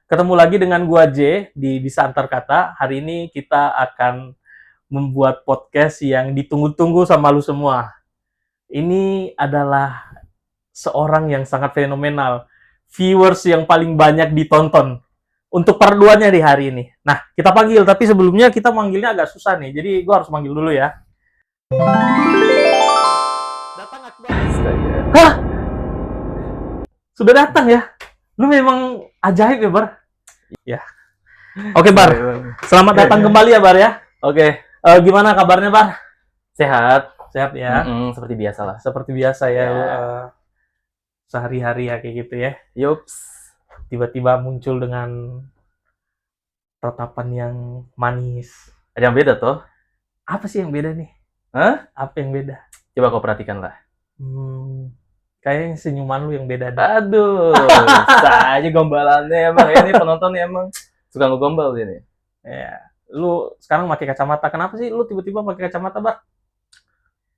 Ketemu lagi dengan gua J di Bisa Antar Kata. Hari ini kita akan membuat podcast yang ditunggu-tunggu sama lu semua. Ini adalah seorang yang sangat fenomenal. Viewers yang paling banyak ditonton untuk part 2-nya di hari ini. Nah, kita panggil, tapi sebelumnya kita manggilnya agak susah nih. Jadi gua harus manggil dulu ya. Datang Akbar. Hah? Sudah datang ya? Lu memang ajaib ya, Bar? Ya. Oke, Bar. Selamat datang kembali ya, Bar ya. Oke, Gimana kabarnya, Bar? sehat. Sehat ya? Seperti biasa lah. Seperti biasa ya, Ya. lu, sehari-hari ya kayak gitu ya. Yups. Tiba-tiba muncul dengan tatapan yang manis. Ada yang beda toh? Apa sih yang beda nih? Hah? Apa yang beda? Coba kau perhatikan lah. Kayaknya senyuman lu yang beda deh. Aduh, saja gombalannya emang. Ini penontonnya emang suka ngegombal ini. Ya. Lu sekarang pakai kacamata. Kenapa sih lu tiba-tiba pakai kacamata, Bar?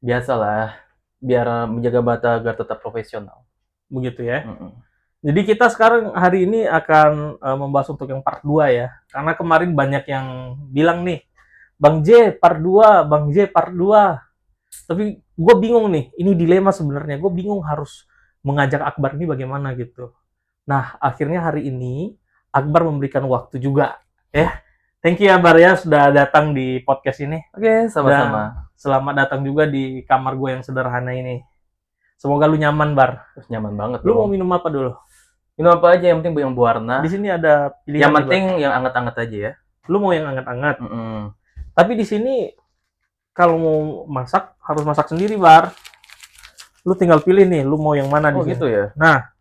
Biasalah, biar menjaga mata agar tetap profesional. Begitu ya. Mm-mm. Jadi kita sekarang hari ini akan membahas untuk yang part 2 ya. Karena kemarin banyak yang bilang nih, Bang J part 2, Bang J part 2. Tapi gue bingung nih, ini dilema sebenarnya. Gue bingung harus mengajak Akbar ini bagaimana gitu. Nah, akhirnya hari ini Akbar memberikan waktu juga. Thank you ya Bar ya sudah datang di podcast ini. Oke, sama-sama. Selamat datang juga di kamar gue yang sederhana ini. Semoga lu nyaman, Bar. Terus nyaman banget Lu loh. mau minum apa dulu? Minum apa aja, yang penting yang berwarna. Di sini ada pilihan. Yang nih, penting Bar. yang anget-anget aja ya. Lu mau yang hangat-hangat. Mm-mm. Tapi di sini kalau mau masak harus masak sendiri, Bar. Lu tinggal pilih nih, lu mau yang mana di Oh sini. gitu ya? Nah,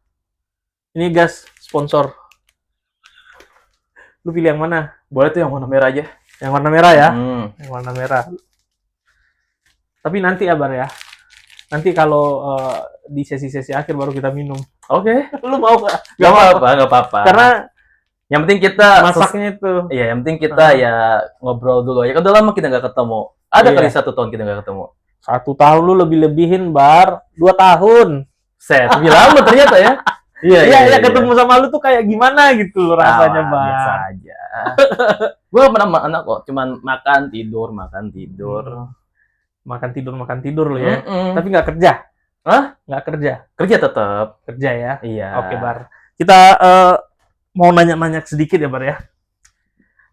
ini guys, sponsor. Lu pilih yang mana? Boleh tuh yang warna merah aja. Yang warna merah ya? Yang warna merah. Tapi nanti ya, Bar ya. Nanti kalau di sesi-sesi akhir baru kita minum. Oke. Lu mau nggak? Gak apa-apa, gak apa-apa. Karena yang penting kita masaknya itu. Iya, yang penting kita ya ngobrol dulu ya. Kan udah lama kita nggak ketemu. Ada Iya. kali 1 tahun kita nggak ketemu. 1 tahun lu lebih-lebihin, Bar. 2 tahun. Set, lebih lama ternyata ya. Iya, ketemu sama lu tuh kayak gimana gitu loh rasanya, Bar. Biasa aja. Gue pernah sama anak kok, cuman makan tidur. Makan tidur lo ya. Mm-mm. Tapi nggak kerja. Hah? Nggak kerja. Kerja tetap. Kerja ya. Iya. Oke, Bar. Kita mau nanya-nanya sedikit ya, Bar ya.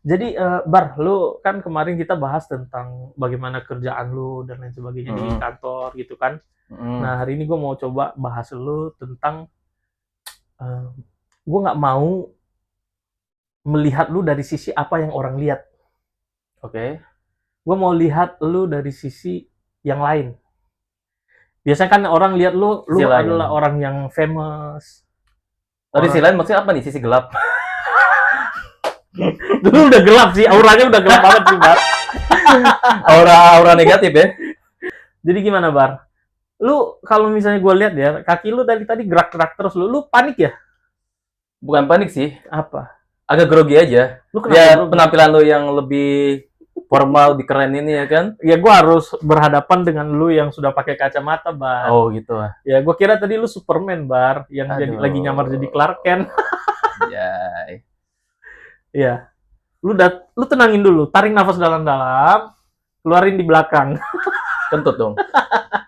Jadi, Bar, lu kan kemarin kita bahas tentang bagaimana kerjaan lu dan lain sebagainya di kantor gitu kan. Nah, hari ini gue mau coba bahas lu tentang gue nggak mau melihat lu dari sisi apa yang orang lihat. Oke. Gue mau lihat lu dari sisi yang lain. Biasanya kan orang lihat lu Sisi lain. adalah orang yang famous. Tadi sisi lain maksudnya apa nih? Sisi gelap. Dulu udah gelap sih, auranya udah gelap banget sih, Bar. Aura negatif ya. Jadi gimana, Bar? Lu kalau misalnya gue lihat ya, kaki lu tadi gerak-gerak terus lu panik ya? Bukan panik sih, Apa? agak grogi aja. Lu kenapa? Ya Bro? penampilan lu yang lebih formal, lebih keren ini ya kan. Ya gue harus berhadapan dengan lu yang sudah pakai kacamata, Bar. Oh gitu ah. Ya gue kira tadi lu Superman, Bar, yang Aduh. lagi nyamar jadi Clark Kent. Jai. Iya. Lu tenangin dulu, tarik nafas dalam-dalam, keluarin di belakang. Kentut dong.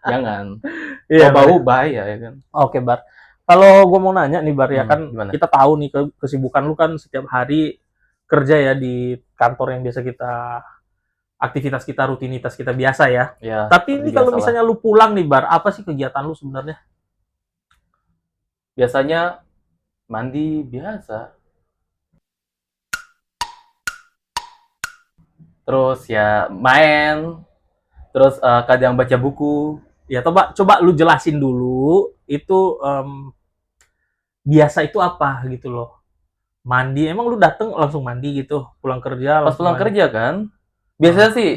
Jangan. Iya, Bau bahaya ya kan. Oke, Bar. Kalau gue mau nanya nih, Bar, ya kan Gimana? kita tahu nih kesibukan lu kan setiap hari kerja ya di kantor yang biasa aktivitas kita, rutinitas kita biasa ya. Ya. Tapi ini kalau misalnya lu pulang nih, Bar, apa sih kegiatan lu sebenarnya? Biasanya mandi biasa. Terus ya main. Terus kadang baca buku. Ya, coba lu jelasin dulu itu biasa itu apa gitu loh. Mandi, emang lu dateng langsung mandi gitu, pulang kerja Pas langsung pulang mandi? kerja kan. Biasanya sih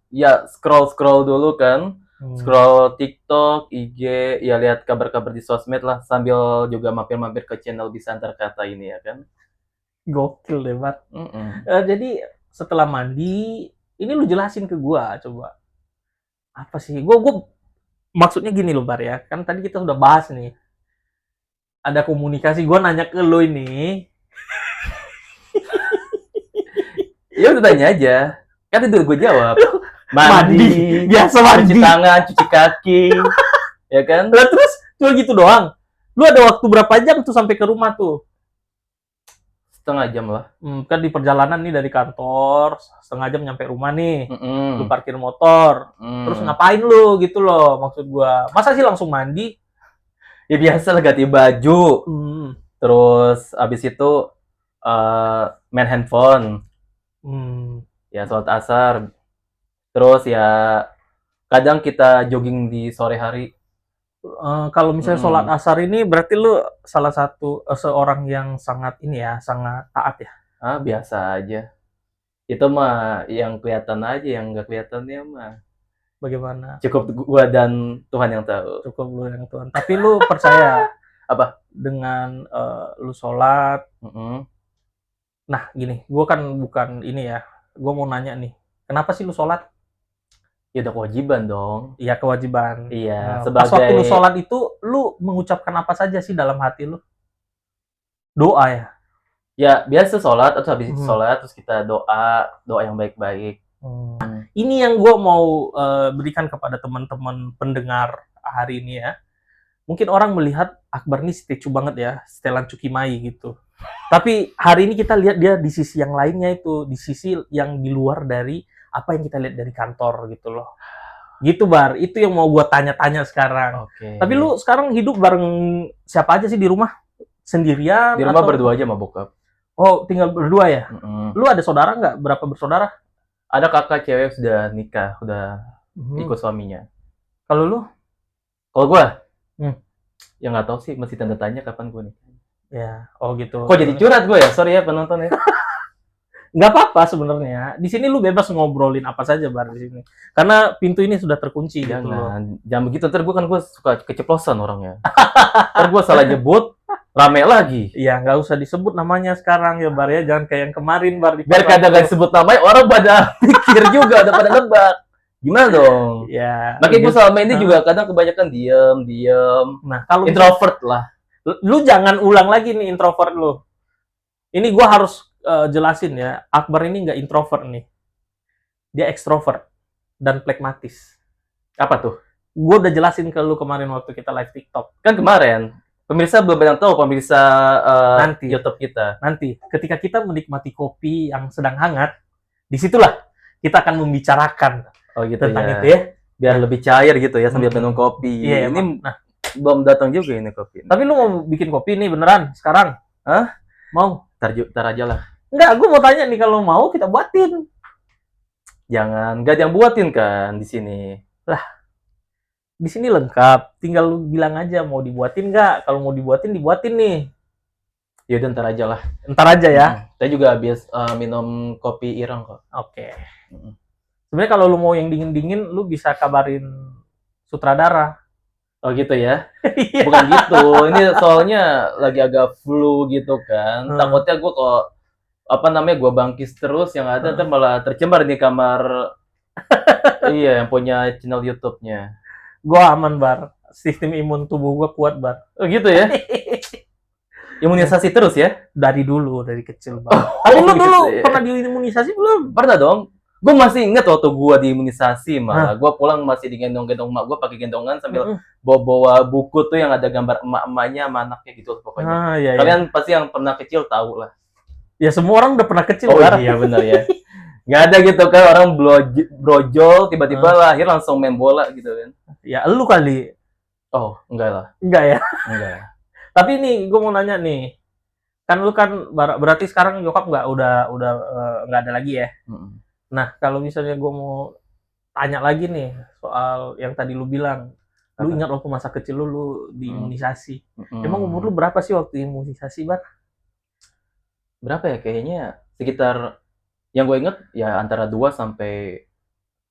ya scroll dulu kan. Scroll TikTok, IG, ya lihat kabar-kabar di sosmed lah sambil juga mampir-mampir ke channel Bisa Antar Kata ini ya kan. Gokil deh, Bar. Mm-mm. Jadi setelah mandi, ini lu jelasin ke gua coba. Apa sih? Gua maksudnya gini loh, Bar ya. Kan tadi kita udah bahas nih. Ada komunikasi, gua nanya ke lu ini. Ya udah tanya aja. Kan itu gue jawab. Mandi, biasa cuci mandi. tangan, cuci kaki, ya kan? Lah terus cuma gitu doang. Lu ada waktu berapa jam tuh sampai ke rumah tuh? Setengah jam lah. Kan di perjalanan nih dari kantor, setengah jam nyampe rumah nih. Lu Mm-mm. parkir motor. Terus ngapain lu gitu loh maksud gua. Masa sih langsung mandi? Ya biasa lah ganti baju. Hmm. Terus abis itu main handphone. Hmm. Ya sholat asar. Terus ya kadang kita jogging di sore hari. Kalau misalnya sholat Mm-mm. asar ini berarti lu salah satu seorang yang sangat ini ya, sangat taat ya. Ah, biasa aja. Itu mah yang kelihatan aja, yang nggak kelihatannya mah Bagaimana? cukup gua dan Tuhan yang tahu. Cukup lu yang Tuhan. Tapi lu percaya Apa? dengan lu sholat. Mm-mm. Nah gini, gua kan bukan ini ya. Gua mau nanya nih, kenapa sih lu sholat? Ya udah kewajiban dong. Iya kewajiban. Iya, Pas waktu lu sebagai sholat itu, lu mengucapkan apa saja sih dalam hati lu? Doa ya? ya biasa sholat atau habis Mhm. sholat terus kita doa yang baik-baik. Ini yang gue mau berikan kepada teman-teman pendengar hari ini ya. Mungkin orang melihat Akbar ini setuju banget ya, setelan Cukimai gitu. Tapi hari ini kita lihat dia di sisi yang lainnya itu, di sisi yang di luar dari apa yang kita lihat dari kantor gitu loh. Gitu Bar, itu yang mau gue tanya-tanya sekarang. Oke. Tapi lu sekarang hidup bareng siapa aja sih di rumah? Sendirian? Di rumah atau... berdua aja sama bokap. Oh, tinggal berdua ya? Mm-mm. Lu ada saudara nggak? Berapa bersaudara? Ada kakak cewek sudah nikah, udah Hmm. ikut suaminya. Kalau lu? Kalau gua, Hmm. ya nggak tahu sih, masih tanda tanya kapan gua nikah. Ya, oh gitu. Kok jadi curhat gua ya? Sorry ya penonton ya. Nggak apa-apa sebenarnya. Di sini lu bebas ngobrolin apa saja Bar di sini. Karena pintu ini sudah terkunci gitu loh. Jangan begitu, ntar gua suka keceplosan orangnya. Ntar gua salah nyebut, rame lagi. Iya, nggak usah disebut namanya sekarang ya Bar ya. Jangan kayak yang kemarin Bar di Biar kadang gak disebut namanya, orang pada pikir juga, udah pada nebak. Gimana dong? Ya. Makanya gue selama ini Nah. juga kadang kebanyakan diem. Nah, kalau Introvert lah. lu jangan ulang lagi nih introvert lu. Ini gua harus jelasin ya. Akbar ini nggak introvert nih. Dia ekstrovert dan plekmatis. Apa tuh? Gue udah jelasin ke lu kemarin waktu kita live TikTok. Kan kemarin, pemirsa belum banyak tahu, pemirsa Nanti. YouTube kita. Nanti, ketika kita menikmati kopi yang sedang hangat, disitulah kita akan membicarakan Oh gitu tentang ya. itu ya. Biar lebih cair gitu ya sambil minum kopi. Iya, Ini nah, belum datang juga ini kopi. tapi lu mau bikin kopi nih beneran sekarang? Hah? Mau? Tar aja lah. Enggak, gue mau tanya nih, kalau mau kita buatin. Jangan, gak ada yang buatin kan di sini. Lah, di sini lengkap. Tinggal lu bilang aja mau dibuatin nggak. Kalau mau dibuatin, dibuatin nih. Ya udah ntar aja lah. Ntar aja ya. Saya juga habis minum kopi Irang kok. Oke. Sebenarnya kalau lu mau yang dingin-dingin, lu bisa kabarin sutradara. Oh gitu ya? Iya. Bukan gitu. Ini soalnya lagi agak flu gitu kan. Takutnya gue kok gue bangkis terus yang ada ntar malah tercemar di kamar. Iya, yang punya channel YouTube-nya. Gue aman Bar. Sistem imun tubuh gue kuat Bar. Oh gitu ya? Imunisasi terus ya? Dari dulu, dari kecil Bar. Tapi lu dulu gitu ya. pernah diimunisasi belum? Pernah dong. Gue masih inget waktu gue diimunisasi malah. Gue pulang masih digendong-gendong emak gue pakai gendongan sambil bawa buku tuh yang ada gambar emak-emaknya sama anaknya gitu pokoknya. Iya, Kalian pasti yang pernah kecil tahu lah. Ya semua orang udah pernah kecil Oh Bar. iya benar ya. Nggak ada gitu kan orang brojol tiba-tiba lahir langsung main bola gitu kan. Ya lu kali. Oh enggak lah. Enggak ya? Enggak. Tapi nih gue mau nanya nih. Kan lu kan berarti sekarang nyokap udah nggak ada lagi ya? Nah, kalau misalnya gue mau tanya lagi nih soal yang tadi lu bilang, lu ingat waktu masa kecil lu diimunisasi. Emang umur lu berapa sih waktu imunisasi, Bar? Berapa ya? Kayaknya sekitar yang gue inget ya antara 2 sampai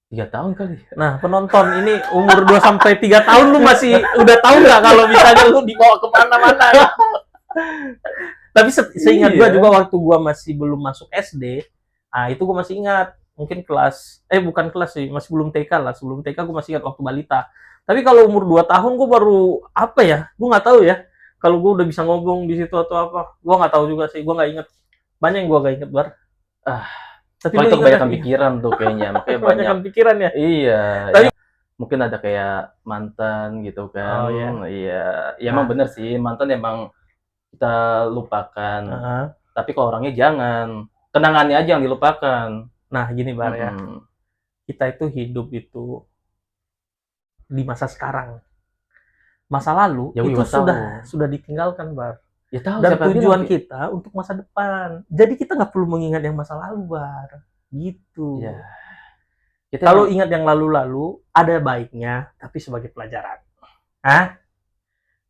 3 tahun kali. Nah, penonton ini umur 2 sampai 3 tahun lu masih udah tahu nggak kalau misalnya lu dibawa kemana-mana? Tapi seingat gue juga waktu gue masih belum masuk SD, itu gue masih ingat. Mungkin bukan kelas sih, masih belum TK lah. Sebelum TK gue masih ingat waktu balita. Tapi kalau umur 2 tahun gue baru apa ya? Gue nggak tahu ya. Kalau gue udah bisa ngomong di situ atau apa, gue nggak tahu juga sih. Gue nggak inget. Banyak yang gue nggak inget Bar. Tapi Kalau lu itu ingat kebanyakan nggak? pikiran tuh kayaknya, makanya banyak. Kebanyakan pikiran ya. Iya, Tapi- ya, mungkin ada kayak mantan gitu kan. Oh, iya. Iya, ya Nah. emang bener sih, mantan emang kita lupakan. Heeh. Tapi kalau orangnya jangan, kenangannya aja yang dilupakan. Nah, gini Bar ya. Mm-mm. Kita itu hidup itu di masa sekarang. Masa lalu Ya, gue itu juga tahu. sudah ditinggalkan, Bar. Ya tahu, Dan siapa tujuan bilang, kita untuk masa depan. Jadi kita nggak perlu mengingat yang masa lalu, Bar. Gitu. ya, kita Kalau emang- ingat yang lalu-lalu, ada baiknya, tapi sebagai pelajaran. Hah?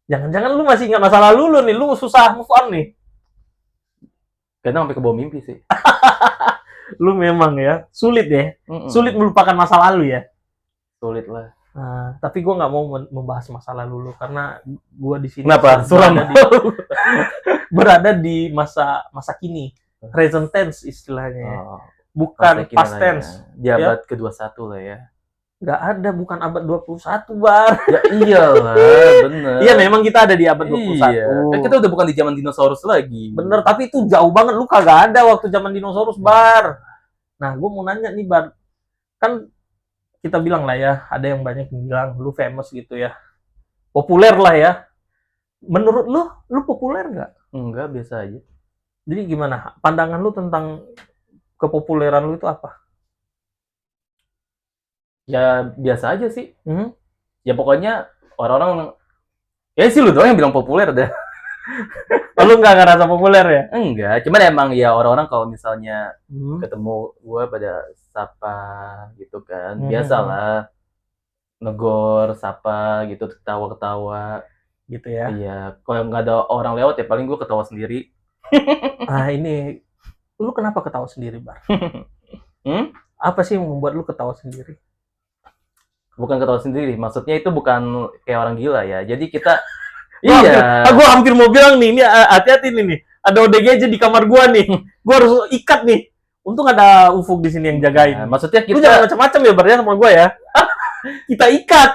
Jangan-jangan lu masih ingat masa lalu lu nih, lu susah move on nih. kadang sampai ke bawah mimpi sih. Lu memang ya, sulit ya. Mm-mm. Sulit melupakan masa lalu ya. Sulit lah. Nah, tapi gue nggak mau membahas masa lalu lu karena gue di sini Kenapa? Suram. berada di masa kini, present tense istilahnya, Oh, bukan masa kini past lah tense. ya. Di abad ke-21 lah ya. Nggak ada, bukan abad 21, Bar. Ya iyalah, bener. Iya, memang kita ada di abad 21. Iya. Kan kita udah bukan di zaman dinosaurus lagi. Bener, tapi itu jauh banget. Lu kagak ada waktu zaman dinosaurus, Bar. Nah, gue mau nanya nih, Bar. Kan kita bilang lah ya, ada yang banyak yang bilang lu famous gitu ya. Populer lah ya. Menurut lu populer nggak? Enggak, biasa aja. Jadi gimana? Pandangan lu tentang kepopuleran lu itu apa? Ya biasa aja sih. Hmm? Ya pokoknya orang-orang ya sih lu doang yang bilang populer dah. Oh, lu nggak ngerasa populer ya? Enggak, cuman emang ya orang-orang kalau misalnya Hmm. ketemu gua pada sapa gitu kan. Hmm. Biasalah. Negor, sapa gitu, ketawa-ketawa. Gitu ya. Iya, kalau nggak ada orang lewat ya paling gua ketawa sendiri. Ah, ini lu kenapa ketawa sendiri, Bar? Hmm? Apa sih yang membuat lu ketawa sendiri? Bukan ketawa sendiri, maksudnya itu bukan kayak orang gila ya. Jadi kita Iya. Gua hampir mau bilang nih, ini hati-hati nih. Ada ODGJ di kamar gua nih. Gua harus ikat nih. Untung ada Ufuk di sini yang jagain. Nah, maksudnya Lu jangan kita macam-macam ya, Bar, ya sama gua ya. Kita ikat.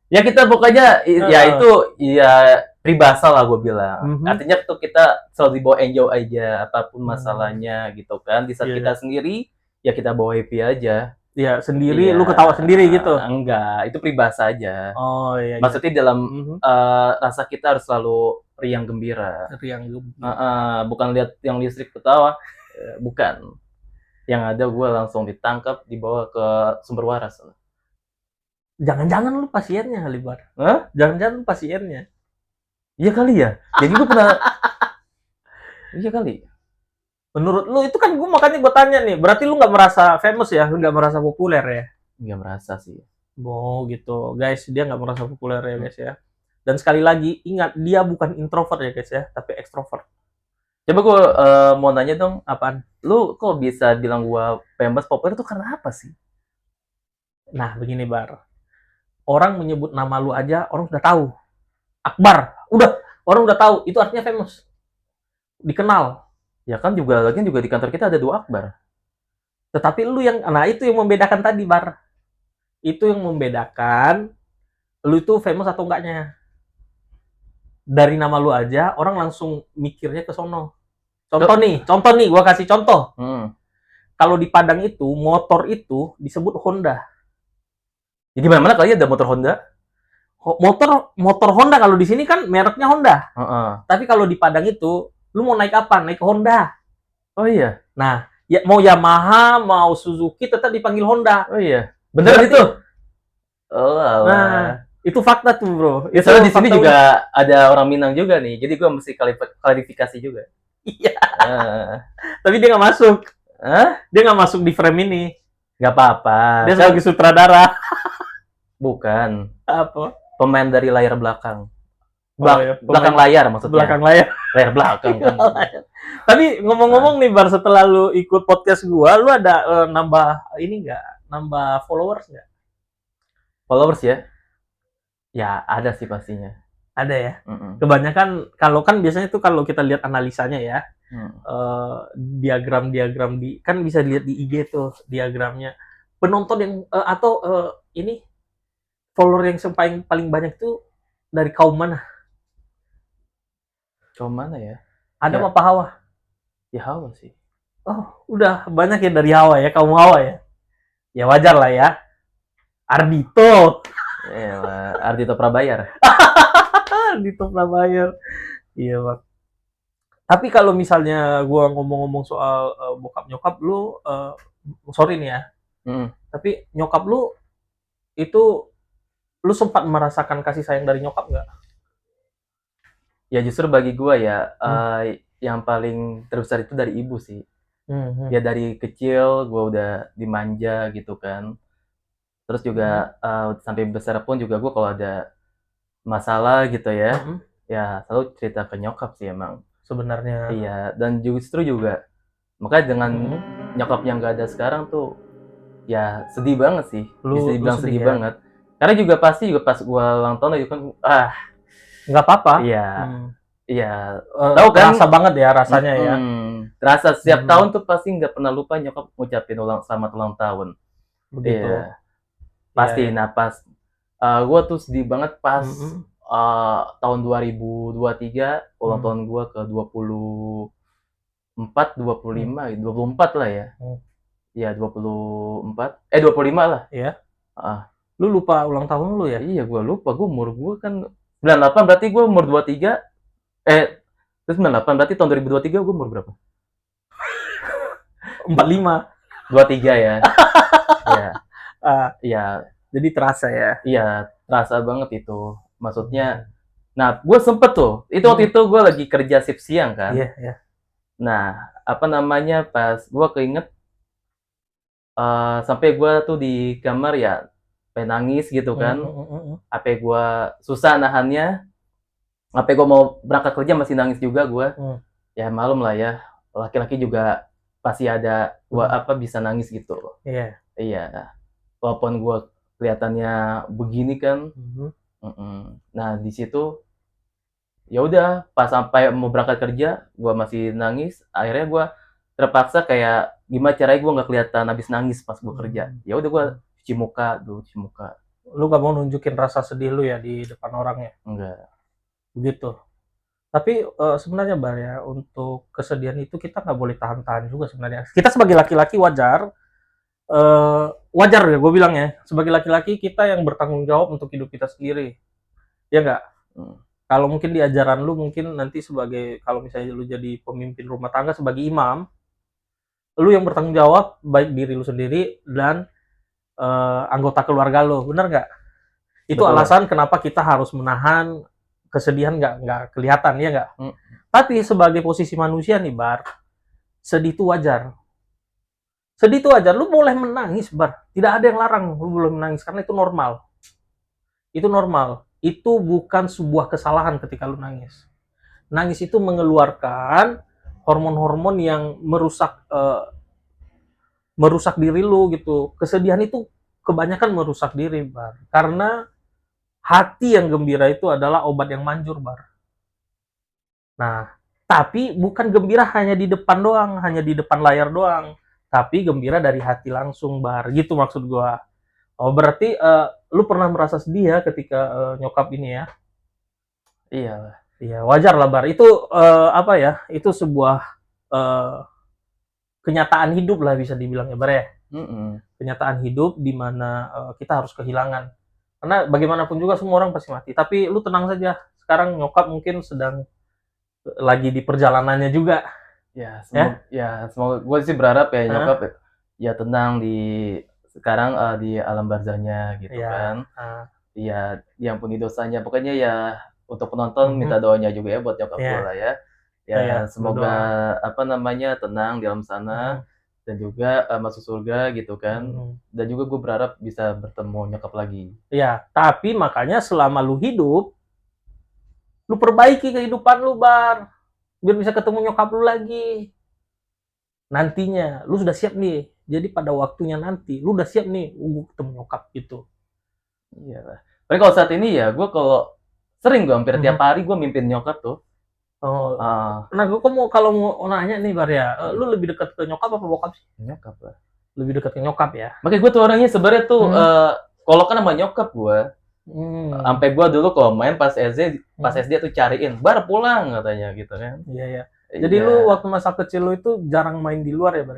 ya kita pokoknya ya itu ya peribahasa lah gue bilang. Mhm. Artinya tuh kita selalu dibawa enjoy aja apapun masalahnya gitu kan. Di saat Iya. kita sendiri ya kita bawa happy aja. Ya, sendiri, Iya. lu ketawa sendiri gitu. Enggak, itu peribahasa aja. Oh, iya. Maksudnya dalam Mhm. rasa kita harus selalu riang gembira. Riang Bukan lihat yang listrik ketawa, bukan. Yang ada gue langsung ditangkap, dibawa ke sumber waras. Jangan-jangan lu pasiennya kali, Bar. Hah? Jangan-jangan lu pasiennya. Iya kali ya. Jadi gue pernah. Iya kali. Menurut lu itu kan gua makanya gua tanya nih, berarti lu nggak merasa famous ya, nggak merasa populer ya? Nggak merasa sih. Oh gitu, guys, dia nggak merasa populer ya guys ya. Dan sekali lagi ingat dia bukan introvert ya guys ya, tapi ekstrovert. Coba gue mau nanya dong, Apaan? lu kok bisa bilang gue famous populer itu karena apa sih? Nah begini Bar, orang menyebut nama lu aja orang udah tahu. Akbar, orang udah tahu, itu artinya famous, dikenal. Ya kan juga lagian juga di kantor kita ada 2 Akbar. Tetapi lu yang, nah itu yang membedakan tadi Bar. Itu yang membedakan lu itu famous atau enggaknya. Dari nama lu aja orang langsung mikirnya ke sono. Contoh nih, gua kasih contoh. Kalau di Padang itu motor itu disebut Honda. Jadi mana-mana kali ada motor Honda. Motor Honda kalau di sini kan mereknya Honda. Tapi kalau di Padang itu lu mau naik apa? Naik Honda. Oh iya. Nah, ya mau Yamaha, mau Suzuki tetap dipanggil Honda. Oh iya. Bener Berarti- itu. Oh alah. Nah, itu fakta tuh, Bro. Ya, soalnya di sini juga ada orang Minang juga nih. Jadi gua mesti klarifikasi juga. Iya. Ah. Tapi dia nggak masuk. Hah? Dia nggak masuk di frame ini. Nggak apa-apa. Dia Kan sebagai sutradara. bukan Apa? pemain dari layar belakang. Oh, ya, Belakang layar maksudnya. belakang layar. Layar belakang kan. Tapi ngomong-ngomong nih Bar, setelah lu ikut podcast gua, lu ada nambah ini nggak? Nambah followers nggak? Followers ya? Ya ada sih pastinya. Ada ya. Mm-mm. Kebanyakan kalau kan biasanya tuh kalau kita lihat analisanya ya, Hmm. diagram-diagram kan bisa dilihat di IG tuh diagramnya. Penonton yang atau ini follower yang paling banyak tuh dari kaum mana? Kaum mana ya? Adam Ya. apa Hawa? Ya Hawa sih. Oh, udah banyak ya dari Hawa ya, kaum Hawa ya. Ya wajar lah ya. Ardito. Ardhito Prabayar. Ardito Prabayar. Iya, Bang. Tapi kalau misalnya gua ngomong-ngomong soal bokap nyokap lu, sorry nih ya, Mm. tapi nyokap lu itu lu sempat merasakan kasih sayang dari nyokap nggak? Ya justru bagi gua ya, Hmm. yang paling terbesar itu dari ibu sih. Hmm. Ya dari kecil gua udah dimanja gitu kan. Terus juga sampai besar pun juga gua kalau ada masalah gitu ya, Hmm. ya selalu cerita ke nyokap sih emang. Sebenarnya. Iya, dan justru juga makanya dengan Hmm. nyokap yang nggak ada sekarang tuh, ya sedih banget sih, bisa Lu dibilang sedih sedih ya? banget. Karena juga pasti juga pas gua ulang tahun itu kan, Nggak apa-apa. iya, Hmm. iya, tahu kan, Terasa banget ya rasanya ya. terasa setiap Hmm. tahun tuh pasti nggak pernah lupa nyokap ngucapin selamat ulang tahun. Begitu. Iya, Iya pasti. ya. Nah pas gua tuh sedih banget pas Hmm. tahun 2023 ulang Hmm. tahun gua ke 24, Hmm. 25, 24 lah ya. Hmm. Iya 24, 25 lah. Ya. Heeh. Lu lupa ulang tahun lu ya? Iya gua lupa, umur gua kan 98 berarti gua umur 23, terus 98 berarti tahun 2023 gua umur berapa? 45. 23 ya. Iya, Ah, iya, jadi terasa ya. iya, terasa banget itu. Hmm. Maksudnya, nah gua sempet tuh, itu waktu itu gua lagi kerja shift siang kan. Iya, ya. Nah, apa namanya, pas gua keinget, sampai gua tuh di kamar ya, pengen nangis gitu Hmm. kan. Hmm. Hmm. Sampai gua susah nahannya, sampai gua mau berangkat kerja masih nangis juga gua. Hmm. Ya malum lah ya, laki-laki juga pasti ada Hmm. bisa nangis gitu. Iya. Iya, walaupun gua kelihatannya begini kan. Hmm. Nah, di situ ya udah pas sampai mau berangkat kerja, gua masih nangis, akhirnya gua terpaksa kayak gimana caranya gua nggak kelihatan habis nangis pas gua kerja. Hmm. Ya udah gua cuci muka dulu, cuci muka. Lu gak mau nunjukin rasa sedih lu ya di depan orang ya? Enggak. Begitu. Tapi sebenarnya Bar ya, untuk kesedihan itu kita nggak boleh tahan-tahan juga sebenarnya. Kita sebagai laki-laki wajar, wajar ya gue bilang ya, sebagai laki-laki kita yang bertanggung jawab untuk hidup kita sendiri. Ya nggak? Hmm. Kalau mungkin di ajaran lu mungkin nanti sebagai, kalau misalnya lu jadi pemimpin rumah tangga sebagai imam, lu yang bertanggung jawab baik diri lu sendiri dan anggota keluarga lu, bener nggak? Itu Betul. alasan kenapa kita harus menahan kesedihan, nggak kelihatan ya nggak? Hmm. Tapi sebagai posisi manusia nih Bar, sedih itu wajar. Sedih itu wajar. Lu boleh menangis Bar. Tidak ada yang larang lu boleh menangis karena itu normal. Itu normal. Itu bukan sebuah kesalahan ketika lu nangis. Nangis itu mengeluarkan hormon-hormon yang merusak diri lu gitu. Kesedihan itu kebanyakan merusak diri Bar. Karena hati yang gembira itu adalah obat yang manjur Bar. Nah, tapi bukan gembira hanya di depan doang, hanya di depan layar doang. Tapi gembira dari hati langsung, Bar. Gitu maksud gua. Oh, berarti lu pernah merasa sedih ya ketika nyokap ini ya? Iya. Iya, wajar lah, Bar. Itu apa ya? Itu sebuah eh, kenyataan hidup lah bisa dibilang ya, Bar ya. Mm-mm. Kenyataan hidup di mana kita harus kehilangan. Karena bagaimanapun juga semua orang pasti mati. Tapi lu tenang saja. Sekarang nyokap mungkin sedang lagi di perjalanannya juga, Ya, ya. semoga gue sih berharap ya Hah? nyokap ya tenang di sekarang di alam barzahnya gitu Iya. kan. Heeh. Iya, diampuni dosanya. Pokoknya ya untuk penonton minta Mhm. doanya juga ya buat nyokap gue Iya. lah ya. Iya, Ya ya, semoga berdoa. apa namanya tenang di alam sana Mhm. dan juga masuk surga gitu kan. Mhm. Dan juga gue berharap bisa bertemu nyokap lagi. Iya, tapi makanya selama lu hidup, lu perbaiki kehidupan lu, Bar. Biar bisa ketemu nyokap lu lagi. Nantinya, lu sudah siap nih. Jadi pada waktunya nanti, lu udah siap nih, gua ketemu nyokap gitu. Iya lah. Tapi kalau saat ini ya gue kalau sering gue hampir tiap Mhm. hari gue mimpin nyokap tuh. Oh, Ah, nah gua mau kalau mau nanya nih, Bar ya, lu lebih dekat ke nyokap apa bokap sih? nyokap lah. Lebih dekat ke nyokap ya. Makanya gue tuh orangnya sebenarnya tuh Hmm. kalau kan sama nyokap gue, Hmm. sampai gue dulu kalau main pas SD Hmm. tuh cariin, bar pulang katanya gitu kan. Iya, ya. Jadi Iya. lu waktu masa kecil lu itu jarang main di luar ya, Bar?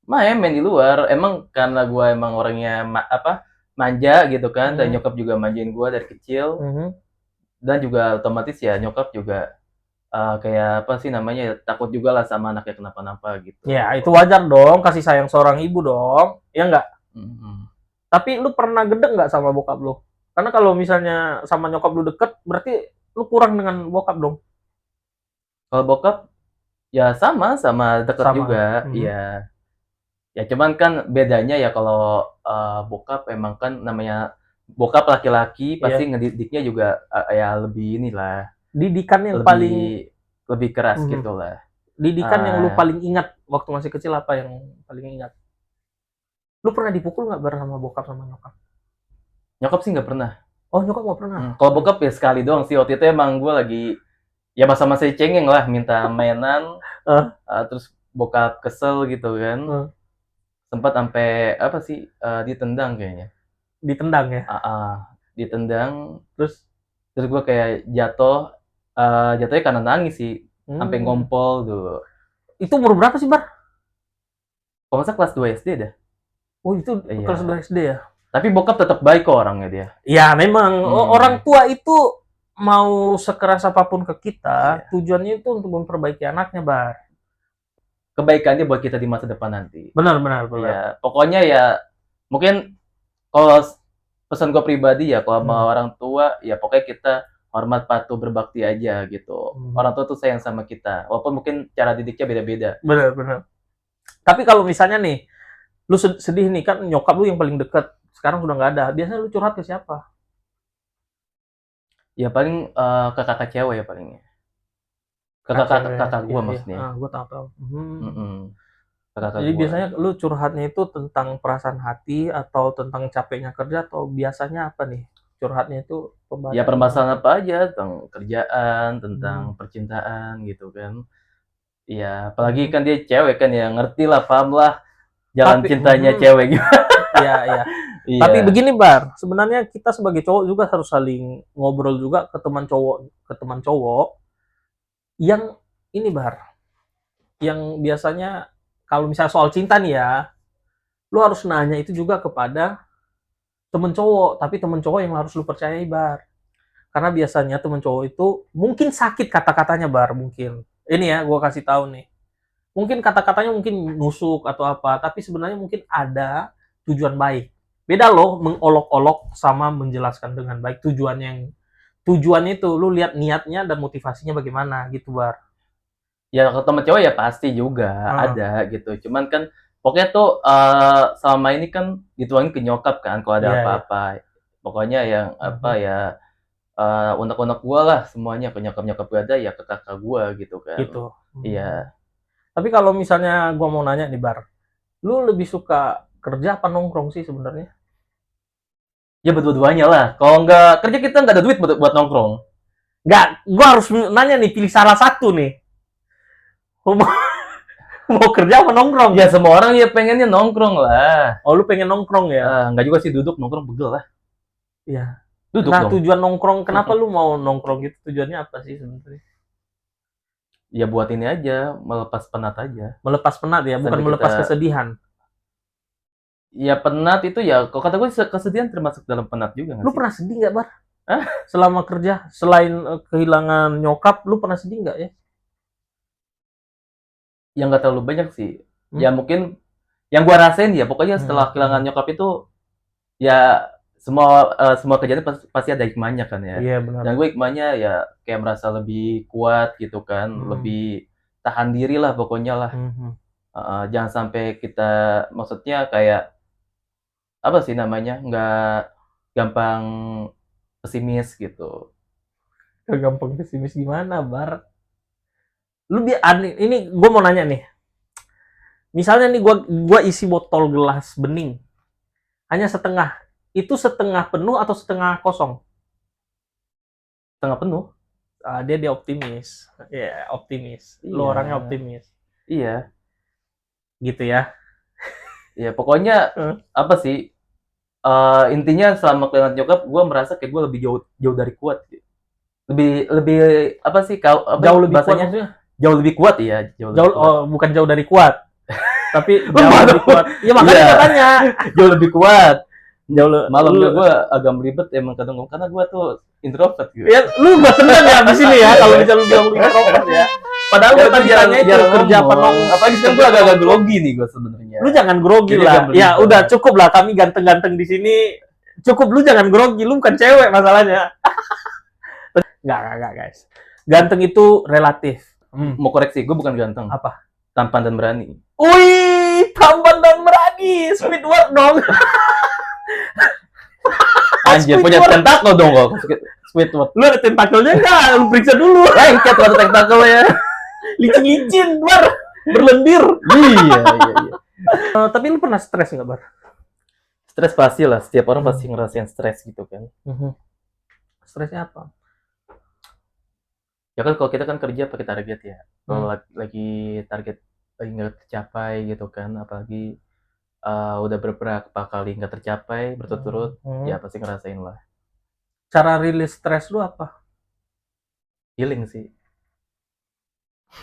Main di luar. Emang karena gua emang orangnya manja gitu kan, dan nyokap juga manjain gua dari kecil. Dan juga otomatis ya nyokap juga kayak apa sih namanya ya, takut juga lah sama anaknya kenapa-napa gitu. Ya, itu wajar dong, kasih sayang seorang ibu dong. Ya enggak? Mhm. Tapi lu pernah gedek nggak sama bokap lu? Karena kalau misalnya sama nyokap lu deket, berarti lu kurang dengan bokap dong. Kalau bokap ya sama deket Sama. juga, iya. Ya cuman kan bedanya ya kalau bokap emang kan namanya bokap laki-laki pasti Iya. ngedidiknya juga ya lebih inilah, Didikan yang lebih paling lebih keras mhm, gitulah. didikan yang lu Eee, paling ingat waktu masih kecil apa yang paling ingat? Lu pernah dipukul nggak sama bokap sama nyokap? Nyokap sih nggak pernah. Oh, nyokap nggak pernah. Kalau bokap ya sekali doang sih, waktu itu emang gue lagi ya masa-masa cengeng lah, minta mainan, Eh, terus bokap kesel gitu kan, eh, sempat sampai apa sih, ditendang kayaknya. ditendang ya. Heeh, ditendang, Terus, terus gue kayak jatuh, jatuhnya karena nangis sih, sampai hmm, ngompol tuh. itu umur berapa sih, Bar? Kalau nggak salah kelas 2 SD dah. Oh, itu kelas Iya, 2 SD ya? tapi bokap tetap baik kok orangnya dia. Ya, memang orang Hmm, tua itu mau sekeras apapun ke kita, iya. tujuannya itu untuk memperbaiki anaknya, Bar. Kebaikannya buat kita di masa depan nanti. Benar, benar, benar. Iya, pokoknya ya mungkin kalau pesan gue pribadi ya, kalau Hmm, sama orang tua, ya pokoknya kita hormat, patuh, berbakti aja gitu. hmm. Orang tua tuh sayang sama kita, walaupun mungkin cara didiknya beda-beda. Benar, benar. Tapi kalau misalnya nih, lu sedih nih kan nyokap lu yang paling deket sekarang sudah nggak ada. Biasanya lu curhat ke siapa? Ya paling ke kakak cewek ya palingnya. Ke Kak kakak cewek. kakak Iya, gua iya. maksudnya. Ah, gue tahu-tahu. Mhm, ke kakak Jadi gua. biasanya lu curhatnya itu tentang perasaan hati atau tentang capeknya kerja atau biasanya apa nih? Curhatnya itu Ya pembahasannya tentang permasalahan apa? apa aja, tentang kerjaan, tentang Hmm. percintaan gitu kan. Iya, apalagi Mhm. kan dia cewek kan ya, ngerti lah, paham lah jalan Tapi cintanya cewek gimana. iya, iya. Tapi Iya. begini, Bar, sebenarnya kita sebagai cowok juga harus saling ngobrol juga ke teman cowok yang ini, Bar, yang biasanya kalau misalnya soal cinta nih ya, lu harus nanya itu juga kepada temen cowok, tapi temen cowok yang harus lu percayai, Bar. Karena biasanya temen cowok itu mungkin sakit kata-katanya, Bar, mungkin. Ini ya, gua kasih tahu nih. Mungkin kata-katanya mungkin nusuk atau apa, tapi sebenarnya mungkin ada tujuan baik. Beda loh mengolok-olok sama menjelaskan dengan baik tujuannya itu lu lihat niatnya dan motivasinya bagaimana gitu, Bar. Ya kalau temen cewek ya pasti juga Heeh. ada gitu. Cuman kan pokoknya tuh selama ini kan dituangin ke nyokap kan kalau ada Iya, iya. apa-apa. Pokoknya yang apa Mhm. ya unek-unek gua lah semuanya ke nyokap-nyokap gua ada ya ke kakak gua gitu kan. Gitu. Hmm. Iya. Tapi kalau misalnya gua mau nanya nih, Bar, lu lebih suka kerja apa nongkrong sih sebenarnya? Ya berdua-duanya lah. Kalau nggak kerja kita nggak ada duit buat nongkrong. Nggak, gua harus nanya nih, pilih salah satu nih. Mau kerja apa nongkrong? Ya semua orang ya pengennya nongkrong lah. Oh, lu pengen nongkrong ya? Nggak juga sih duduk nongkrong pegel lah. Iya. Duduk Nah, dong. tujuan nongkrong, kenapa lu mau nongkrong gitu? Tujuannya apa sih sebenarnya? Ya buat ini aja, melepas penat aja. Melepas penat ya, bukan Sambil melepas kita kesedihan. ya penat itu ya, kalau kata gue kesedihan termasuk dalam penat juga nggak Lu sih? pernah sedih nggak, Bar? Hah? Selama kerja, selain kehilangan nyokap, lu pernah sedih nggak ya? Yang nggak terlalu banyak sih. Hmm? Ya mungkin yang gua rasain ya, pokoknya Hmm, setelah kehilangan hmm. nyokap itu ya semua kejadian pasti ada hikmahnya kan ya. Iya, benar. Dan gue hikmahnya ya kayak merasa lebih kuat gitu kan, Hmm, lebih tahan diri lah pokoknya lah. hmm, hmm. Jangan sampai kita maksudnya kayak apa sih namanya, nggak gampang pesimis gitu. Gampang pesimis gimana, Bar? Lu ini gue mau nanya nih. Misalnya nih gua isi botol gelas bening hanya setengah. Itu setengah penuh atau setengah kosong? Setengah penuh. Dia optimis. Ya, yeah, optimis. Lu Iya, orangnya optimis. iya. Gitu ya. Ya pokoknya apa sih, intinya selama kehilangan nyokap gue merasa kayak gue lebih jauh jauh dari kuat gitu. Lebih lebih apa sih, Jauh lebih kuat bahasanya, maksudnya? Jauh lebih kuat ya, jauh lebih Jauh, kuat. bukan jauh dari kuat, tapi jauh Waduh. lebih kuat. Iya makanya Iya. katanya. Jauh lebih kuat. Malam lu, gue agak belibet emang kadang karena gue tuh introvert gitu. ya lu gak tenang ya di sini ya kalau misalnya lu bilang lu introvert ya. Padahal lu tadi tanya itu kerja apa nongkrong. Apalagi sekarang gue agak-agak grogi nih gue sebenarnya. Lu jangan grogi Jadi lah. agak Ya berubah. udah cukup lah, kami ganteng-ganteng di sini. Cukup, lu jangan grogi, lu bukan cewek masalahnya. Enggak guys. Ganteng itu relatif. Mau koreksi, gue bukan ganteng. Apa? Tampan dan berani. Wih, tampan dan berani. Squid word dong. Anjir, punya Squidward. tentakel dong kok. Squidward. Lu ada tentakelnya enggak? Lu periksa dulu. Lengket waktu tentakel ya. Licin-licin, Bar. Berlendir. Iya. Tapi lu pernah stres nggak, Bar? Stres pasti lah, setiap orang pasti ngerasain stres gitu kan. Stresnya apa? Ya kan kalau kita kan kerja pakai target ya. Kalau lagi target lagi nggak tercapai gitu kan, apalagi udah beberapa kali nggak tercapai berturut-turut, ya pasti ngerasain lah. Cara rilis stres lu apa? Healing sih.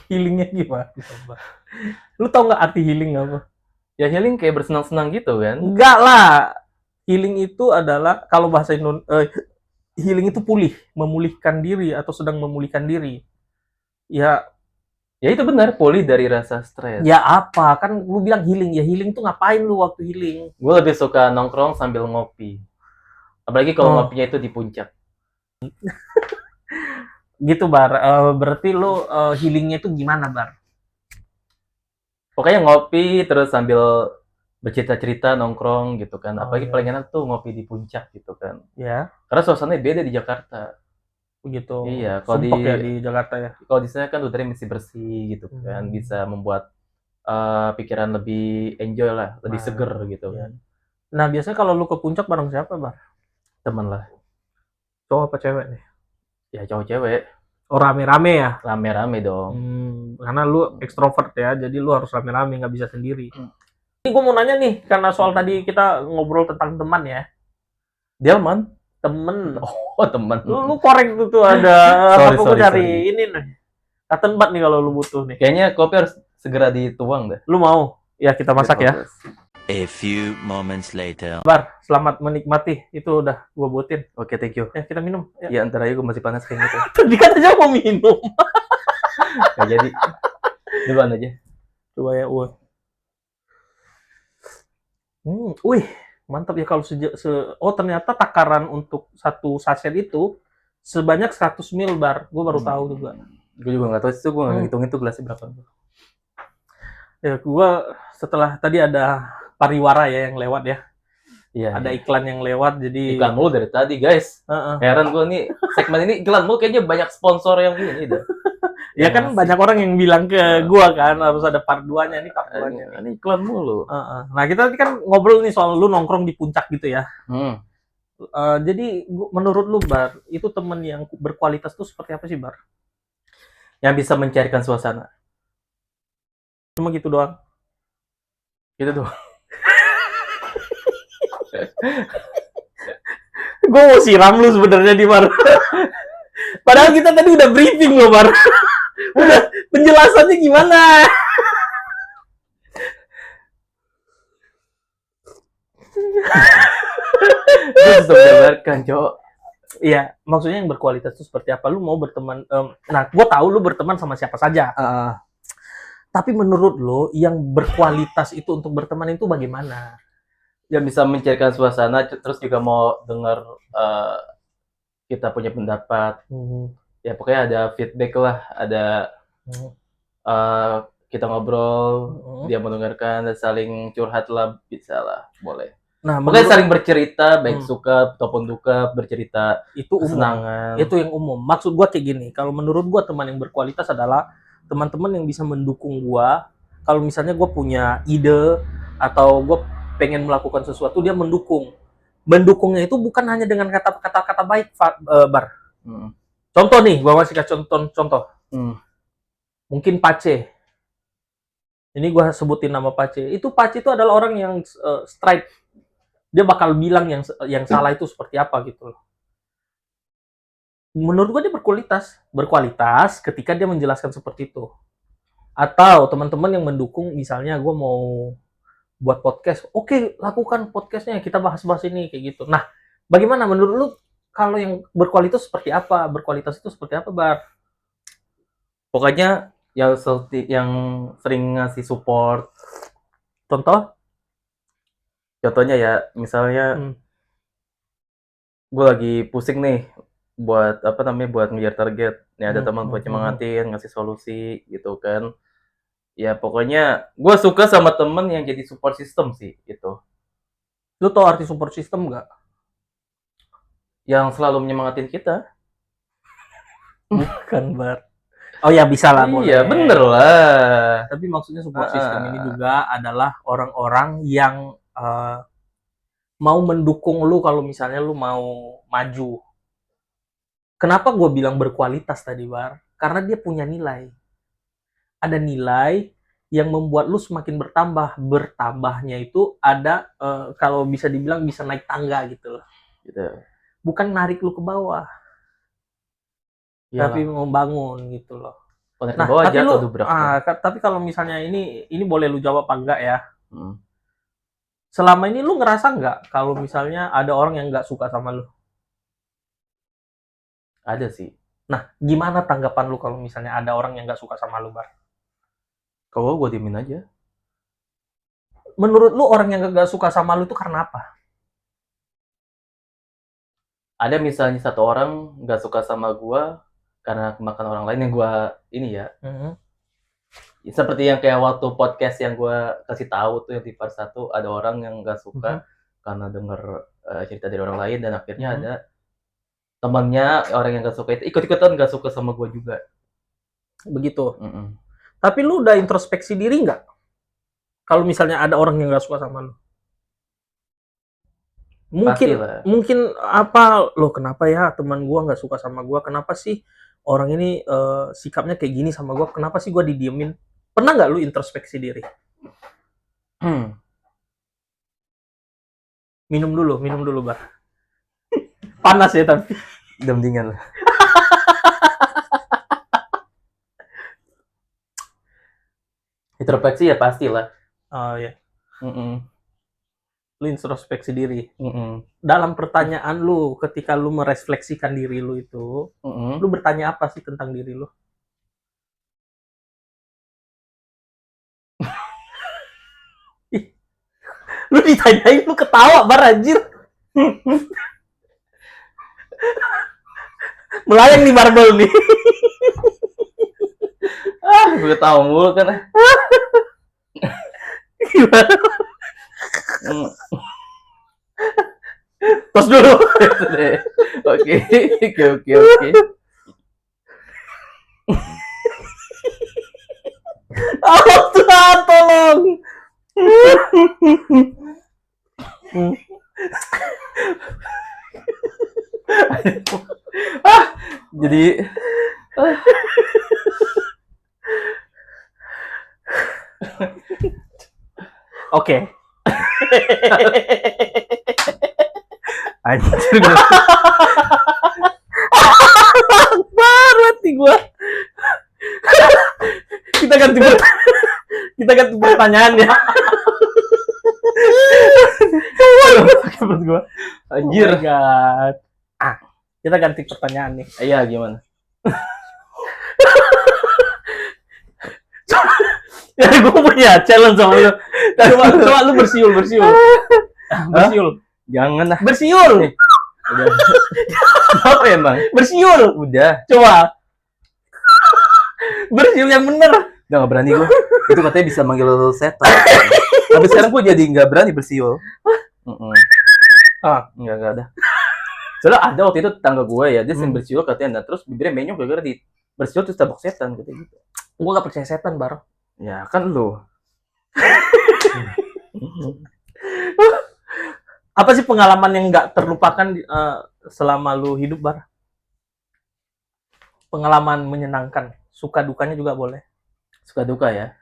Healingnya gimana? Lu tau nggak arti healing apa? Ya healing kayak bersenang-senang gitu kan. Enggak lah. Healing itu adalah, kalau bahasa healing itu pulih, memulihkan diri atau sedang memulihkan diri. Ya itu benar, pulih dari rasa stres. Ya apa? Kan lu bilang healing. Ya healing tuh ngapain lu waktu healing? Gue lebih suka nongkrong sambil ngopi. Apalagi kalau ngopinya itu di puncak. Gitu, Bar. Berarti lu healingnya itu gimana, Bar? Pokoknya ngopi terus sambil bercerita-cerita nongkrong gitu kan. Apalagi paling enak tuh ngopi di puncak gitu kan. Ya. Karena suasananya beda di Jakarta. Begitu. Iya, kalau di Jakarta ya. Kalau di sana kan udaranya masih bersih gitu kan, bisa membuat pikiran lebih enjoy lah, lebih seger gitu kan. Nah, biasanya kalau lu ke puncak bareng siapa, Bar? Temen lah. Cowok apa cewek nih? Ya cowok cewek. Oh, rame-rame ya? Rame-rame dong. Karena lu ekstrovert ya, jadi lu harus rame-rame, nggak bisa sendiri. Ini gue mau nanya nih, karena soal tadi kita ngobrol tentang teman ya. Delman? Temen. Oh, temen. Lu korek tuh ada sorry, gue cari ini nih. Cotton bud nih kalau lu butuh nih. Kayaknya kopi harus segera dituang deh. Lu mau? Ya kita masak ya. A few moments later. Bar, selamat menikmati. Itu udah gua buatin. Oke, thank you. Ya, kita minum. Ya, ntar aja gue masih panas kayaknya tuh. Tadi kan aja mau minum. Gak jadi. Duluan aja. Coba ya, wih, mantap ya kalau oh ternyata takaran untuk satu saset itu sebanyak 100 ml, Bar. Gua baru tahu juga. Gue juga nggak tahu itu, gue nggak ngitung itu gelasnya berapa. Ya, gua setelah tadi ada pariwara ya yang lewat ya. Iya. Ada iklan yang lewat, jadi iklan mulu dari tadi, guys. Heran gue nih, segmen ini iklan mulu, kayaknya banyak sponsor yang ini deh. Ya kan banyak orang yang bilang ke gua kan harus ada part 2-nya, nih part 2-nya. Ini iklan mulu. Nah, kita tadi kan ngobrol nih soal lu nongkrong di puncak gitu ya. Jadi menurut lu, Bar, itu temen yang berkualitas tuh seperti apa sih, Bar? Yang bisa mencairkan suasana. Cuma gitu doang. Gitu doang. Gue mau siram lu sebenarnya di Bar. Padahal kita tadi udah briefing loh, Bar. Udah penjelasannya gimana? Gue bisa menjabarkan, Cok. Iya, maksudnya yang berkualitas itu seperti apa? Lu mau berteman, nah, gue tahu lu berteman sama siapa saja. Tapi menurut lo, yang berkualitas itu untuk berteman itu bagaimana? Yang bisa mencairkan suasana, terus juga mau dengar kita punya pendapat. Ya pokoknya ada feedback lah, ada kita ngobrol, dia mendengarkan, dan saling curhat lah, bisa lah, boleh. Nah, pokoknya saling bercerita, baik suka ataupun duka, bercerita itu kesenangan. Itu yang umum. Maksud gua kayak gini, kalau menurut gua teman yang berkualitas adalah teman-teman yang bisa mendukung gua. Kalau misalnya gua punya ide atau gua pengen melakukan sesuatu, dia mendukung. Mendukungnya itu bukan hanya dengan kata-kata baik, Bar. Contoh nih, gua masih kasih contoh. Mungkin Pace. Ini gua sebutin nama Pace. Itu Pace itu adalah orang yang straight. Dia bakal bilang yang salah itu seperti apa gitu loh. menurut gue dia berkualitas ketika dia menjelaskan seperti itu. Atau teman-teman yang mendukung, misalnya gue mau buat podcast, oke, lakukan podcastnya, kita bahas-bahas ini kayak gitu. Nah, bagaimana menurut lu kalau yang berkualitas seperti apa? Berkualitas itu seperti apa, Bar? Pokoknya yang sering ngasih support. Contoh? Contohnya ya, misalnya gue lagi pusing nih buat buat ngejar target. Nih ada teman buat nyemangatin, ngasih solusi gitu kan. Ya pokoknya gue suka sama temen yang jadi support system sih gitu. Lu tau arti support system nggak? Yang selalu menyemangatin kita. Bukan, Bar. Oh ya, bisa lah, boleh. Iya, bener lah. Tapi maksudnya support system ini juga adalah orang-orang yang mau mendukung lu kalau misalnya lu mau maju. Kenapa gue bilang berkualitas tadi, Bar? Karena dia punya nilai. Ada nilai yang membuat lu semakin bertambah. Bertambahnya itu ada, kalau bisa dibilang bisa naik tangga gitu loh. Gitu. Bukan narik lu ke bawah. Iyalah. Tapi membangun gitu loh. Nah, bawah tapi jatuh lu, tapi kalau misalnya ini boleh lu jawab apa enggak ya? Selama ini lu ngerasa nggak kalau misalnya ada orang yang nggak suka sama lu? Ada sih. Nah, gimana tanggapan lu kalau misalnya ada orang yang nggak suka sama lu, Bar? Kalau gue diemin aja. Menurut lu orang yang nggak suka sama lu itu karena apa? Ada misalnya satu orang nggak suka sama gue karena kemakan orang lain yang gue ini ya. Seperti yang kayak waktu podcast yang gue kasih tahu tuh yang di part 1, ada orang yang nggak suka karena denger cerita dari orang lain, dan akhirnya ada temannya orang yang nggak suka itu ikut-ikutan nggak suka sama gue juga. Begitu. Tapi lu udah introspeksi diri nggak? Kalau misalnya ada orang yang nggak suka sama lu? Mungkin apa lo, kenapa ya teman gua nggak suka sama gua? Kenapa sih orang ini sikapnya kayak gini sama gua? Kenapa sih gua didiemin? Pernah nggak lu introspeksi diri? Minum dulu, Bar. Panas ya tapi. Udah mendingan lah. Introspeksi ya pastilah. Oh ya. Lu introspeksi diri. Dalam pertanyaan lu, ketika lu merefleksikan diri lu itu, lu bertanya apa sih tentang diri lu? Lu ditanyain, lu ketawa, Bar, anjir. Melayang nih barbel nih. Gue ketawa mulu kan. Gimana? Tos dulu. Oke. Oh Tuhan, tolong. Jadi oke. anjir Banget nih gua. Kita ganti pertanyaan ya. menurut gua. Anjir. Oh my God. Kita ganti pertanyaan nih. Iya, gimana? Ya, gue punya challenge sama lu. Coba lu bersiul. Bersiul. Jangan lah. Bersiul. Udah. Apa emang? Bersiul. Udah. Coba. Bersiul yang bener. Udah gak berani gue. Itu katanya bisa manggil setan. Tapi sekarang gue jadi gak berani bersiul. Enggak ada. Soalnya ada waktu itu tetangga gue ya, dia sering bersiul katanya, nah terus bibirnya menyok gara-gara di bersiul terus tabok setan katanya gitu. Gue gak percaya setan, Bar. Ya kan lu. Apa sih pengalaman yang gak terlupakan selama lu hidup, Bar? Pengalaman menyenangkan. Suka dukanya juga boleh. Suka duka ya?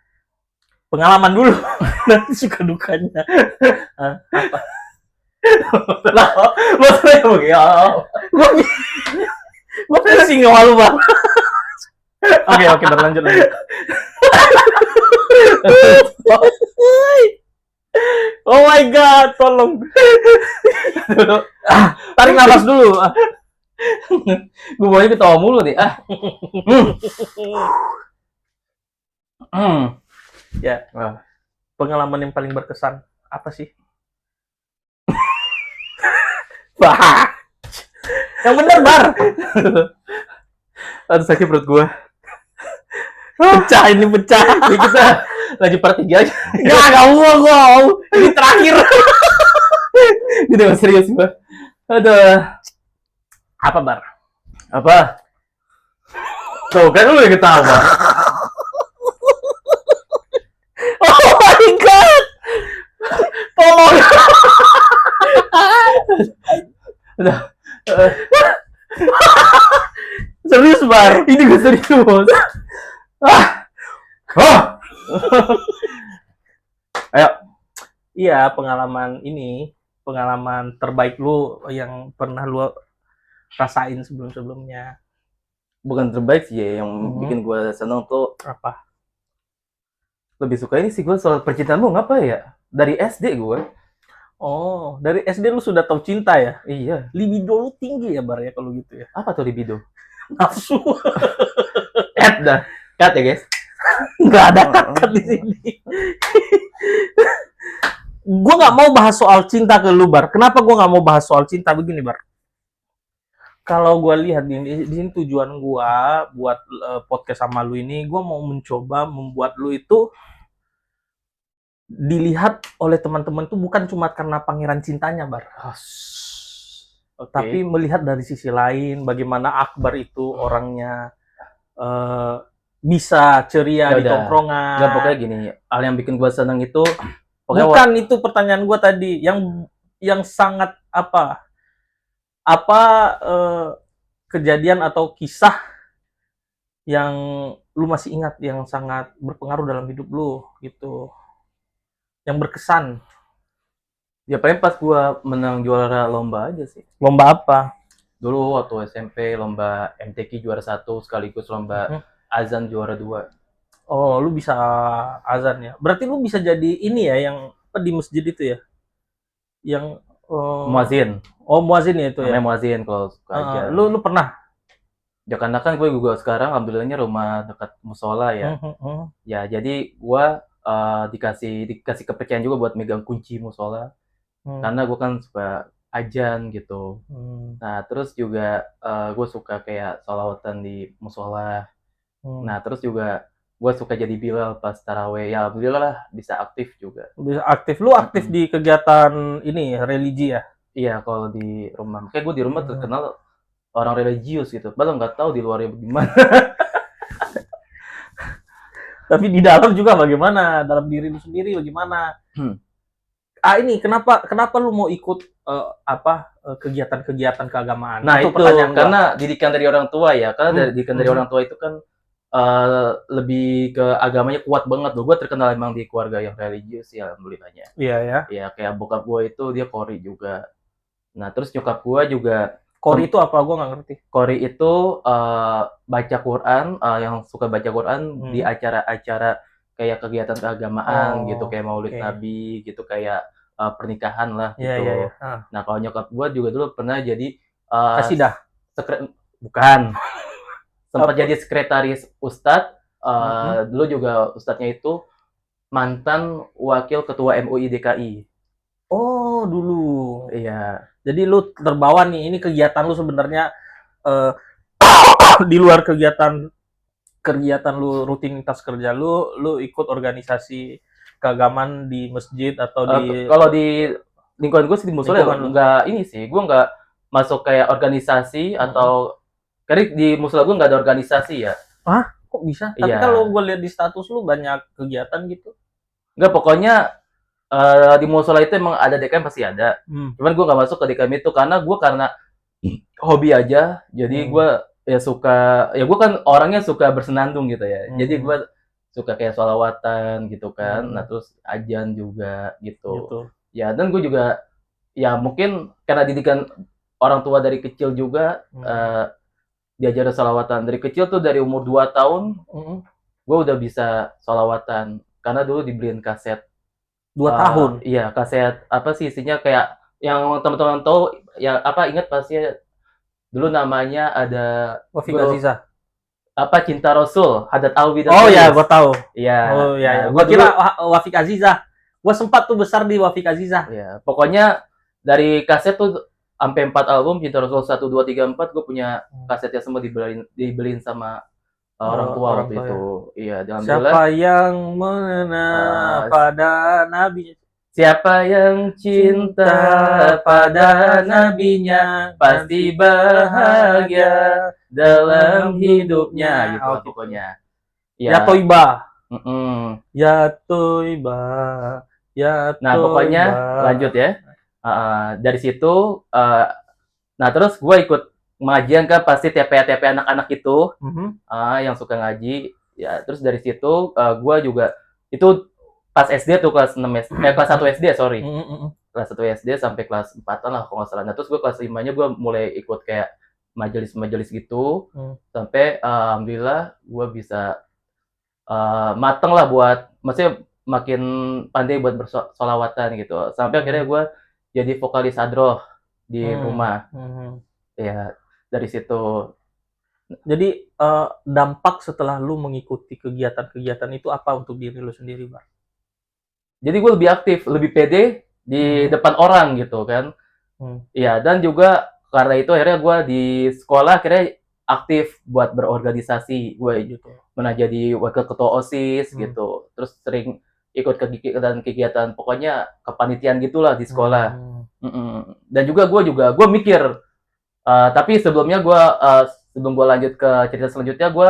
Pengalaman dulu. Nanti suka dukanya. Apa? Lah, maksudnya Gue pusing sama lu, Bang. Oke, berlanjut lagi. Oh my god, tolong. Tarik nafas dulu. Gue maunya ketawa mulu nih. Ya, pengalaman yang paling berkesan apa sih? Bah. Yang bener, Bar. Aduh, sakit perut gue. Pecah ini pecah. Jadi kita lanjut part 3 aja. Gak mau. Ini terakhir. Gitu mas, serius gue. Aduh. Apa, Bar? Apa? Tuh kan lu yang ketawa. Oh my god. Tolong. Udah. Serius, Bar. Ini gue serius. Ayo. Iya, pengalaman terbaik lu yang pernah lu rasain sebelum-sebelumnya. Bukan terbaik sih ya, yang bikin gue seneng tuh Apa? lebih suka ini sih gue soal percintaan lu ngapa ya? Dari SD gue. Oh, dari SD lu sudah tahu cinta ya? Iya. Libido lu tinggi ya, Bar, ya, kalau gitu ya? Apa tuh libido? Nafsu. Dah. Cut ya guys. Nggak ada kata di sini. Gue nggak mau bahas soal cinta ke lu, Bar. Kenapa gue nggak mau bahas soal cinta begini, Bar? Kalau gue lihat di sini tujuan gue buat podcast sama lu ini, gue mau mencoba membuat lu itu dilihat oleh teman-teman tuh bukan cuma karena pangeran cintanya, Bar. Tapi melihat dari sisi lain, bagaimana Akbar itu orangnya bisa ceria di tongkrongan. Nggak, pokoknya gini, hal yang bikin gue seneng itu bukan itu pertanyaan gue tadi, yang sangat apa kejadian atau kisah yang lu masih ingat yang sangat berpengaruh dalam hidup lu gitu, yang berkesan. Ya paling pas gue menang juara lomba aja sih. Lomba apa? Dulu waktu SMP lomba MTQ juara 1 sekaligus lomba azan juara 2. Oh, lu bisa azan ya. Berarti lu bisa jadi ini ya, yang di masjid itu ya? Yang muazin. Oh, muazin ya itu ya. Namanya muazin kalau suka aja. Lu pernah? Ya karena kan gue juga sekarang alhamdulillahnya rumah dekat musola ya. Ya jadi gue dikasih kepercayaan juga buat megang kunci musola. Karena gue kan suka ajan gitu. Nah terus juga gue suka kayak sholawatan di musola. Nah terus juga gue suka jadi Bilal pas taraweh. Ya alhamdulillah lah bisa aktif juga. Bisa aktif. Lu aktif di kegiatan ini religi ya? Iya kalau di rumah. Makanya gue di rumah terkenal orang religius gitu. Padahal nggak tahu di luarnya bagaimana. Tapi di dalam juga bagaimana? Dalam diri lu sendiri bagaimana? Ini kenapa lu mau ikut kegiatan-kegiatan keagamaan? Nah itu karena didikan dari orang tua ya. Karena didikan dari orang tua itu kan lebih ke agamanya kuat banget loh. Gue terkenal emang di keluarga yang religius ya alhamdulillahnya. Iya ya. Iya kayak bokap gue itu dia Qori juga. Nah terus nyokap gue juga. Qori itu apa? Gue nggak ngerti. Qori itu baca Quran, yang suka baca Quran di acara-acara kayak kegiatan keagamaan gitu, kayak Maulid Nabi gitu, kayak pernikahan lah gitu. Nah kalau nyokap gue juga dulu pernah jadi Kasidah. Bukan. Sempat jadi sekretaris ustadz. Dulu juga ustadznya itu mantan wakil ketua MUI DKI. Oh dulu. Iya. Jadi lu terbawa nih, ini kegiatan lu sebenarnya di luar kegiatan lu, rutinitas kerja lu ikut organisasi keagamaan di masjid atau di kalau di lingkungan gue sih di musola nggak ini sih, gue nggak masuk kayak organisasi atau karena di musola gue nggak ada organisasi ya. Hah? Kok bisa? Tapi kalau gue lihat di status lu banyak kegiatan gitu. Nggak, pokoknya di musola itu emang ada DKM pasti ada. Cuman gue nggak masuk ke DKM itu karena hobi aja. Jadi gue ya suka, ya gue kan orangnya suka bersenandung gitu ya. Jadi gue suka kayak sholawatan gitu kan. Nah terus ajan juga gitu. Ya dan gue juga ya mungkin karena didikan orang tua dari kecil juga diajarin sholawatan dari kecil tuh, dari umur 2 tahun gue udah bisa sholawatan karena dulu dibeliin kaset. 2 tahun. Iya, kaset apa sih isinya, kayak yang teman-teman tahu yang apa, ingat pasti dulu namanya ada Wafik grup Aziza. apa, Cinta Rasul, Haddad Alwi dan Oh ya, Felis. gue tahu. Iya. Oh ya, Nah, ya. gua Gue kira dulu Wafik Aziza. Gue sempat tuh besar di Wafik Aziza. ya, pokoknya dari kaset tuh sampai 4 album, Cinta Rasul 1 2 3 4, gue punya kasetnya semua, dibeliin sama orang tua Orang waktu tua itu. ya. Iya, alhamdulillah. Siapa yang mengenal Eh, pada Nabi? Siapa yang cinta pada nabinya pasti bahagia dalam hidupnya, gitu Oh, lah gitu. pokoknya. Ya Toiba. Ya Ya, Toiba. Ya nah pokoknya Toiba. lanjut ya. Dari situ, nah terus gue ikut pengajian kan, pasti TP-TP anak-anak itu yang suka ngaji. Ya, terus dari situ gue juga itu pas SD tuh, kelas 6 SD, kelas 1 SD, sorry. Kelas 1 SD sampai kelas 4 lah kalau nggak salah. Nah, terus gue kelas 5-nya gue mulai ikut kayak majelis-majelis gitu. Sampai alhamdulillah gue bisa mateng lah buat, maksudnya makin pandai buat bersolawatan gitu. Sampai akhirnya gue jadi vokalis hadroh di rumah. Ya, dari situ. Jadi dampak setelah lu mengikuti kegiatan-kegiatan itu apa untuk diri lu sendiri, Bar? Jadi gue lebih aktif, lebih pede di depan orang gitu kan. Iya, dan juga karena itu akhirnya gue di sekolah akhirnya aktif buat berorganisasi. Gue Gitu. pernah jadi wakil ketua OSIS gitu. Terus sering ikut kegiatan pokoknya kepanitiaan gitulah di sekolah. Dan juga gue mikir, tapi sebelumnya sebelum gue lanjut ke cerita selanjutnya, gue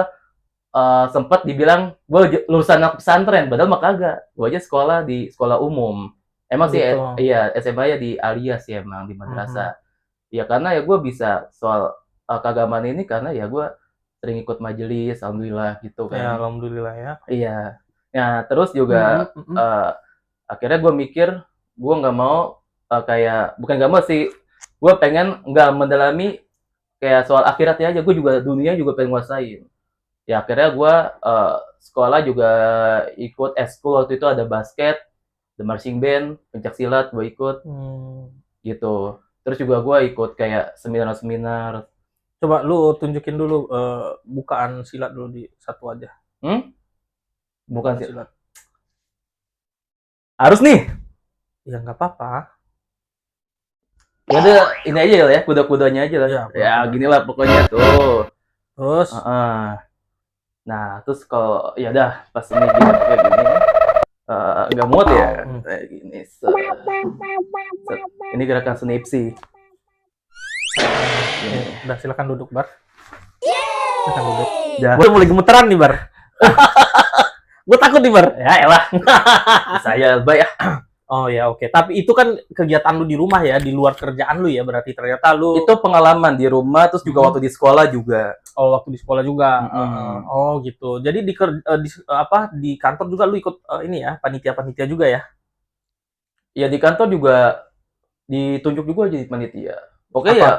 sempat dibilang gue lulusan anak pesantren, padahal mah kagak. Gue aja sekolah di sekolah umum. Emang sih, Gitu. iya SMA ya di Alia sih, emang di madrasah. Ya karena ya gue bisa soal keagamaan ini karena ya gue sering ikut majelis, alhamdulillah gitu Ya, kan. alhamdulillah ya. Iya. Nah terus juga akhirnya gue mikir, gue nggak mau kayak, bukan nggak mau sih, gue pengen nggak mendalami kayak soal akhiratnya aja, gue juga dunia juga pengen nguasain. Ya akhirnya gue sekolah juga ikut eskul, waktu itu ada basket, the marching band, pencak silat gue ikut gitu. Terus juga gue ikut kayak seminar-seminar. Coba lu tunjukin dulu bukaan silat dulu di satu aja. Bukan sih. Silat. Harus nih. Ya nggak apa-apa. Ya udah, ini aja ya, kuda-kudanya aja lah. Ya, Ya gini lah pokoknya tuh. Terus Nah, terus kalau ya udah pas ini gini kayak gini, nggak muat ya, kayak gini. Ini gerakan senipsi. udah silakan duduk, Bar. Silakan duduk. Dah. Gue mulai gemeteran nih, Bar. Gue takut nih, Bar. Ya elah. Saya baik ya. Oh ya, oke. Tapi itu kan kegiatan lu di rumah ya, di luar kerjaan lu ya, berarti ternyata lu Itu pengalaman di rumah, terus juga waktu di sekolah juga. waktu di sekolah juga. Oh gitu. Jadi di kantor juga lu ikut ini ya, panitia-panitia juga ya? Ya di kantor juga ditunjuk juga jadi panitia. Oke Apa? ya.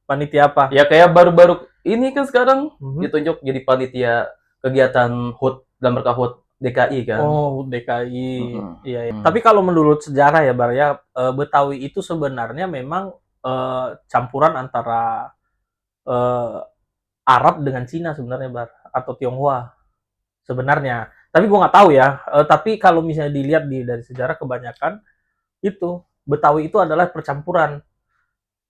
Panitia apa? Ya kayak baru-baru ini kan sekarang ditunjuk jadi panitia kegiatan HUT dalam rangka HUT DKI kan. Oh, DKI. Iya, iya. Tapi kalau menurut sejarah ya, Bar ya, Betawi itu sebenarnya memang campuran antara Arab dengan Cina sebenarnya, Bar, atau Tionghoa sebenarnya. Tapi gua nggak tahu ya. Tapi kalau misalnya dilihat dari sejarah, kebanyakan itu Betawi itu adalah percampuran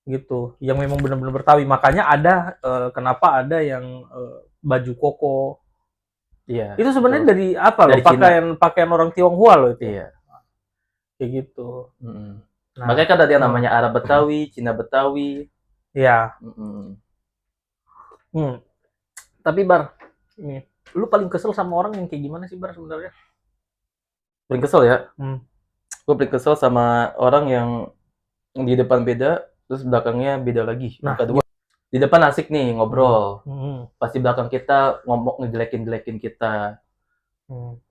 gitu, yang memang benar-benar Betawi. Makanya ada kenapa ada yang baju koko. Iya. Itu sebenarnya dari apa loh? Dari Cina. Pakaian orang Tionghoa loh itu. Iya. Kayak gitu. Nah, Makanya kan ada yang namanya Arab Betawi, Cina Betawi. Iya. Tapi Bar, ini lu paling kesel sama orang yang kayak gimana sih, Bar, sebenarnya? Paling kesel ya? Gue paling kesel sama orang yang di depan beda, terus belakangnya beda lagi. Nah, kedua, di depan asik nih ngobrol, pasti belakang kita ngomong ngejelekin kita.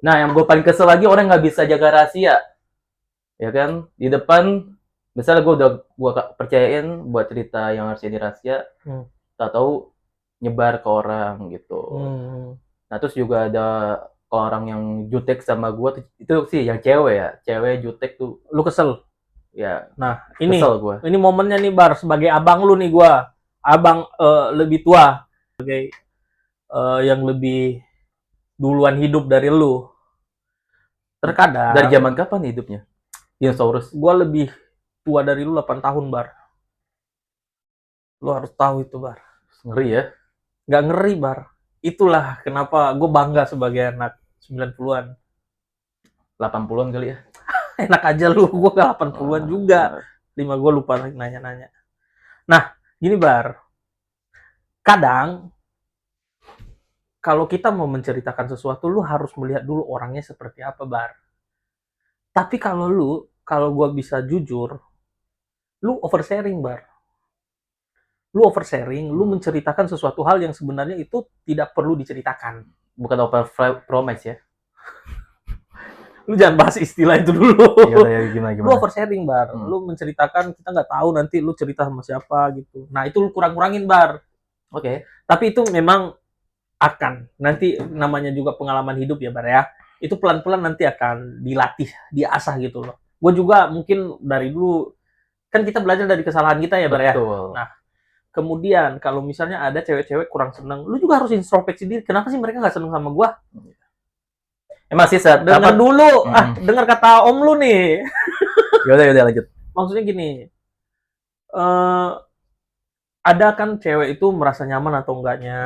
Nah, yang gue paling kesel lagi orang nggak bisa jaga rahasia, ya kan? Di depan, misalnya gue percayain buat cerita yang harus jadi rahasia, tak tahu nyebar ke orang gitu. Nah terus juga ada orang yang jutek sama gua itu sih yang cewek jutek tuh Lu kesel. ya Nah, ini kesel gua. ini momennya nih Bar, sebagai abang lu nih gua. Abang lebih tua, sebagai yang lebih duluan hidup dari lu. Terkadang Dari zaman kapan hidupnya dinosaurus? gua lebih tua dari lu 8 tahun, Bar. Lu harus tahu itu, Bar. Ngeri ya. Nggak ngeri, Bar. Itulah kenapa gue bangga sebagai anak 90-an. 80-an kali ya. Enak aja lu, gue nggak 80-an juga. 5 gue lupa nanya-nanya. Nah, gini Bar. Kadang, kalau kita mau menceritakan sesuatu, lu harus melihat dulu orangnya seperti apa, Bar. Tapi kalau gue bisa jujur, lu oversharing, Bar. Lu oversharing, lu menceritakan sesuatu hal yang sebenarnya itu tidak perlu diceritakan. Bukan over promise ya. Lu jangan bahas istilah itu dulu. Ya gimana. Lu oversharing, Bar. Lu menceritakan, kita nggak tahu nanti lu cerita sama siapa gitu. Nah, itu lu kurang-kurangin, Bar. Oke. Tapi itu memang akan. Nanti namanya juga pengalaman hidup ya, Bar ya. Itu pelan-pelan nanti akan dilatih, diasah gitu loh. Gue juga mungkin dari dulu, kan kita belajar dari kesalahan kita ya, Bar ya. Betul. Nah, kemudian kalau misalnya ada cewek-cewek kurang seneng, lu juga harus introspeksi diri. Kenapa sih mereka nggak seneng sama gue? Emang sih saat Dengar dulu, dengar kata om lu nih. Yaudah lanjut. Maksudnya gini, ada kan cewek itu merasa nyaman atau enggaknya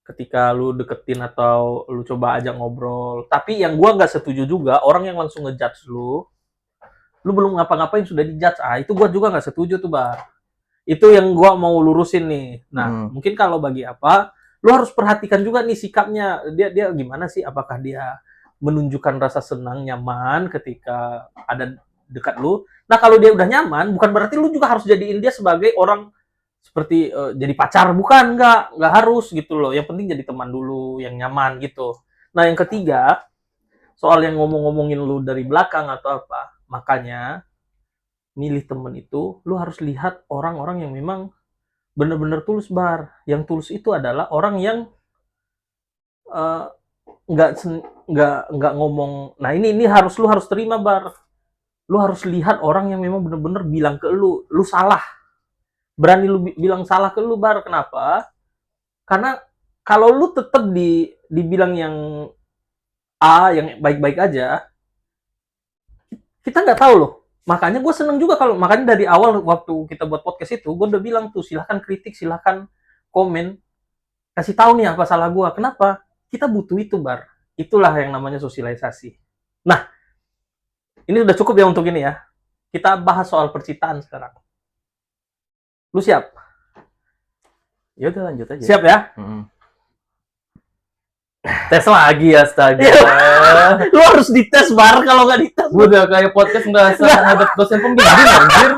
ketika lu deketin atau lu coba ajak ngobrol. Tapi yang gua nggak setuju juga, orang yang langsung ngejudge lu belum ngapa-ngapain sudah dijudge. Itu gua juga nggak setuju tuh, Bar. Itu yang gua mau lurusin nih. Nah, mungkin kalau bagi apa, lu harus perhatikan juga nih sikapnya. Dia gimana sih? Apakah dia menunjukkan rasa senang, nyaman ketika ada dekat lu? Nah, kalau dia udah nyaman, bukan berarti lu juga harus jadiin dia sebagai orang seperti jadi pacar. Bukan, nggak harus gitu loh. Yang penting jadi teman dulu, yang nyaman gitu. Nah, yang ketiga, soal yang ngomong-ngomongin lu dari belakang atau apa, makanya milih temen itu, lu harus lihat orang-orang yang memang bener-bener tulus, Bar. Yang tulus itu adalah orang yang nggak ngomong. Nah ini lu harus terima, Bar. Lu harus lihat orang yang memang bener-bener bilang ke lu salah. Berani lu bilang salah ke lu, Bar. Kenapa? Karena kalau lu tetap dibilang yang A, yang baik-baik aja, kita nggak tahu loh. Makanya gue seneng juga makanya dari awal waktu kita buat podcast itu, gue udah bilang tuh, silahkan kritik, silahkan komen, kasih tahu nih apa salah gue. Kenapa? Kita butuh itu, Bar. Itulah yang namanya sosialisasi. Nah, ini udah cukup ya untuk ini ya. Kita bahas soal percintaan sekarang. Lu siap? Ya udah lanjut aja. Siap ya? Tes lagi ya, astaga. Lu harus dites, Bar. Kalau nggak dites, udah kayak podcast nggak usah ngadep dosen pembimbing, anjir.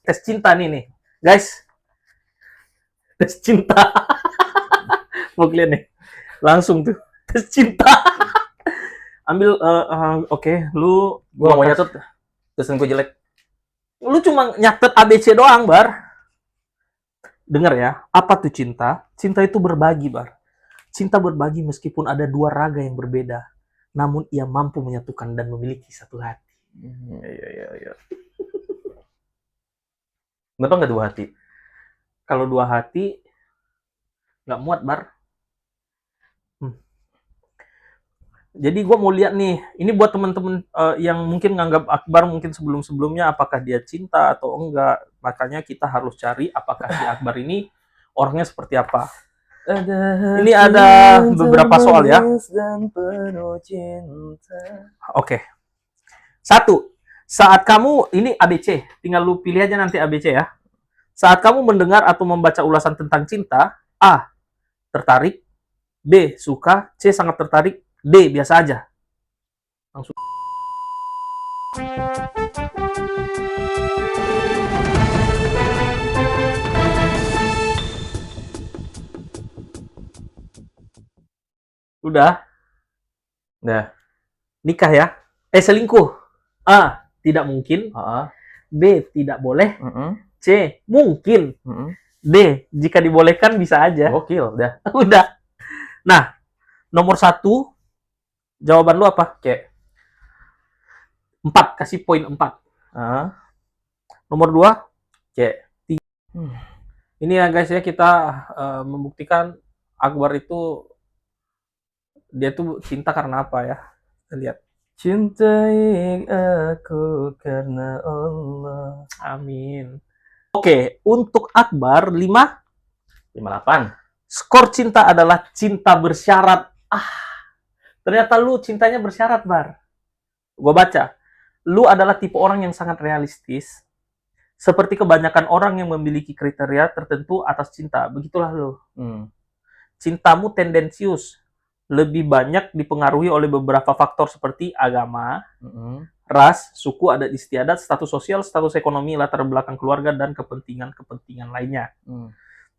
Tes cinta nih. Guys. Tes cinta. Mau lihat nih. Langsung tuh. Tes cinta. Ambil, oke. Lu, gua mau nyatet. Dosen gua jelek. Lu cuma nyatet ABC doang, Bar. Dengar ya. Apa tuh cinta? Cinta itu berbagi, Bar. Cinta berbagi meskipun ada dua raga yang berbeda, namun ia mampu menyatukan dan memiliki satu hati. Iya. Kenapa nggak dua hati? Kalau dua hati, nggak muat, Bar. Jadi gue mau lihat nih, ini buat teman-teman yang mungkin nganggap Akbar mungkin sebelum-sebelumnya apakah dia cinta atau enggak. Makanya kita harus cari apakah si Akbar ini orangnya seperti apa. Ini ada beberapa soal ya. Oke. 1. Saat kamu, ini ABC, tinggal lu pilih aja nanti ABC ya. Saat kamu mendengar atau membaca ulasan tentang cinta, A. Tertarik, B. Suka, C. Sangat tertarik, D. Biasa aja. Langsung. Udah? Nikah ya? Selingkuh. A. Tidak mungkin. B. Tidak boleh. C. Mungkin. D, jika dibolehkan bisa aja. Gokil, udah. Udah. Nah, nomor 1, jawaban lu apa? Kayak 4, kasih poin 4. ah, Nomor 2, kayak ini ya guys ya, kita membuktikan Akbar itu dia tuh cinta karena apa ya? Kita lihat. cintai aku karena Allah. Amin. Oke, untuk Akbar 5, 58. skor cinta adalah cinta bersyarat. Ternyata lu cintanya bersyarat, Bar. Gua baca. Lu adalah tipe orang yang sangat realistis. Seperti kebanyakan orang yang memiliki kriteria tertentu atas cinta. Begitulah lu. Cintamu tendensius. Lebih banyak dipengaruhi oleh beberapa faktor seperti agama, ras, suku, adat istiadat, status sosial, status ekonomi, latar belakang keluarga, dan kepentingan-kepentingan lainnya.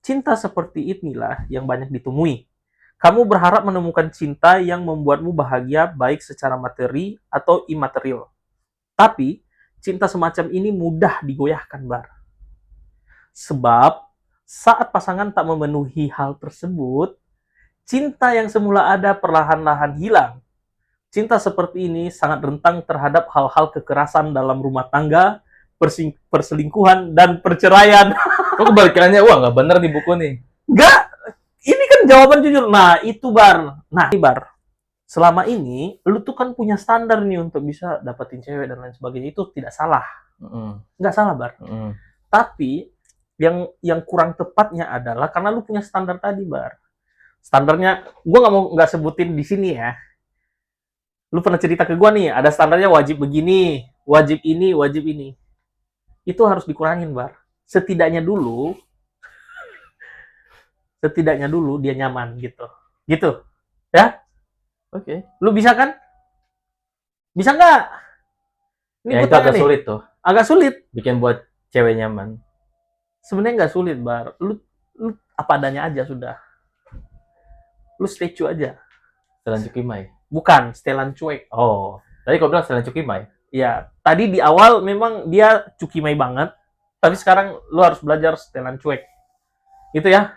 Cinta seperti inilah yang banyak ditemui. Kamu berharap menemukan cinta yang membuatmu bahagia baik secara materi atau imaterial. Tapi, cinta semacam ini mudah digoyahkan, Bar. Sebab, saat pasangan tak memenuhi hal tersebut, cinta yang semula ada perlahan-lahan hilang. Cinta seperti ini sangat rentan terhadap hal-hal kekerasan dalam rumah tangga, perselingkuhan, dan perceraian. Kok kebalikannya? Wah, nggak bener di buku nih. Enggak, ini kan jawaban jujur. Nah, itu Bar. Nah, ini Bar. Selama ini, lu tuh kan punya standar nih untuk bisa dapetin cewek dan lain sebagainya. Itu tidak salah. Nggak salah, Bar. Tapi, yang kurang tepatnya adalah karena lu punya standar tadi, Bar. Standarnya, gue nggak sebutin di sini ya. Lu pernah cerita ke gue nih, ada standarnya wajib begini, wajib ini, wajib ini. Itu harus dikurangin, Bar. Setidaknya dulu dia nyaman gitu. Gitu. Ya? Oke. Lu bisa kan? Bisa nggak? Ini Ya gua itu tanya agak nih. sulit tuh. Agak sulit. Bikin buat cewek nyaman. Sebenarnya nggak sulit, Bar. Lu apa adanya aja sudah. Lu stay cu aja. Setelan Cukimai. Bukan, setelan cuek. Oh, tadi kau bilang setelan Cukimai. Ya, tadi di awal memang dia cukimai banget. Tapi sekarang lu harus belajar setelan cuek. Gitu ya.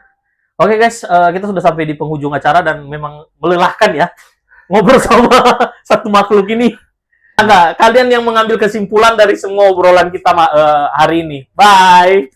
Oke guys, kita sudah sampai di penghujung acara dan memang melelahkan ya. Ngobrol sama satu makhluk ini. Enggak, kalian yang mengambil kesimpulan dari semua obrolan kita hari ini. Bye!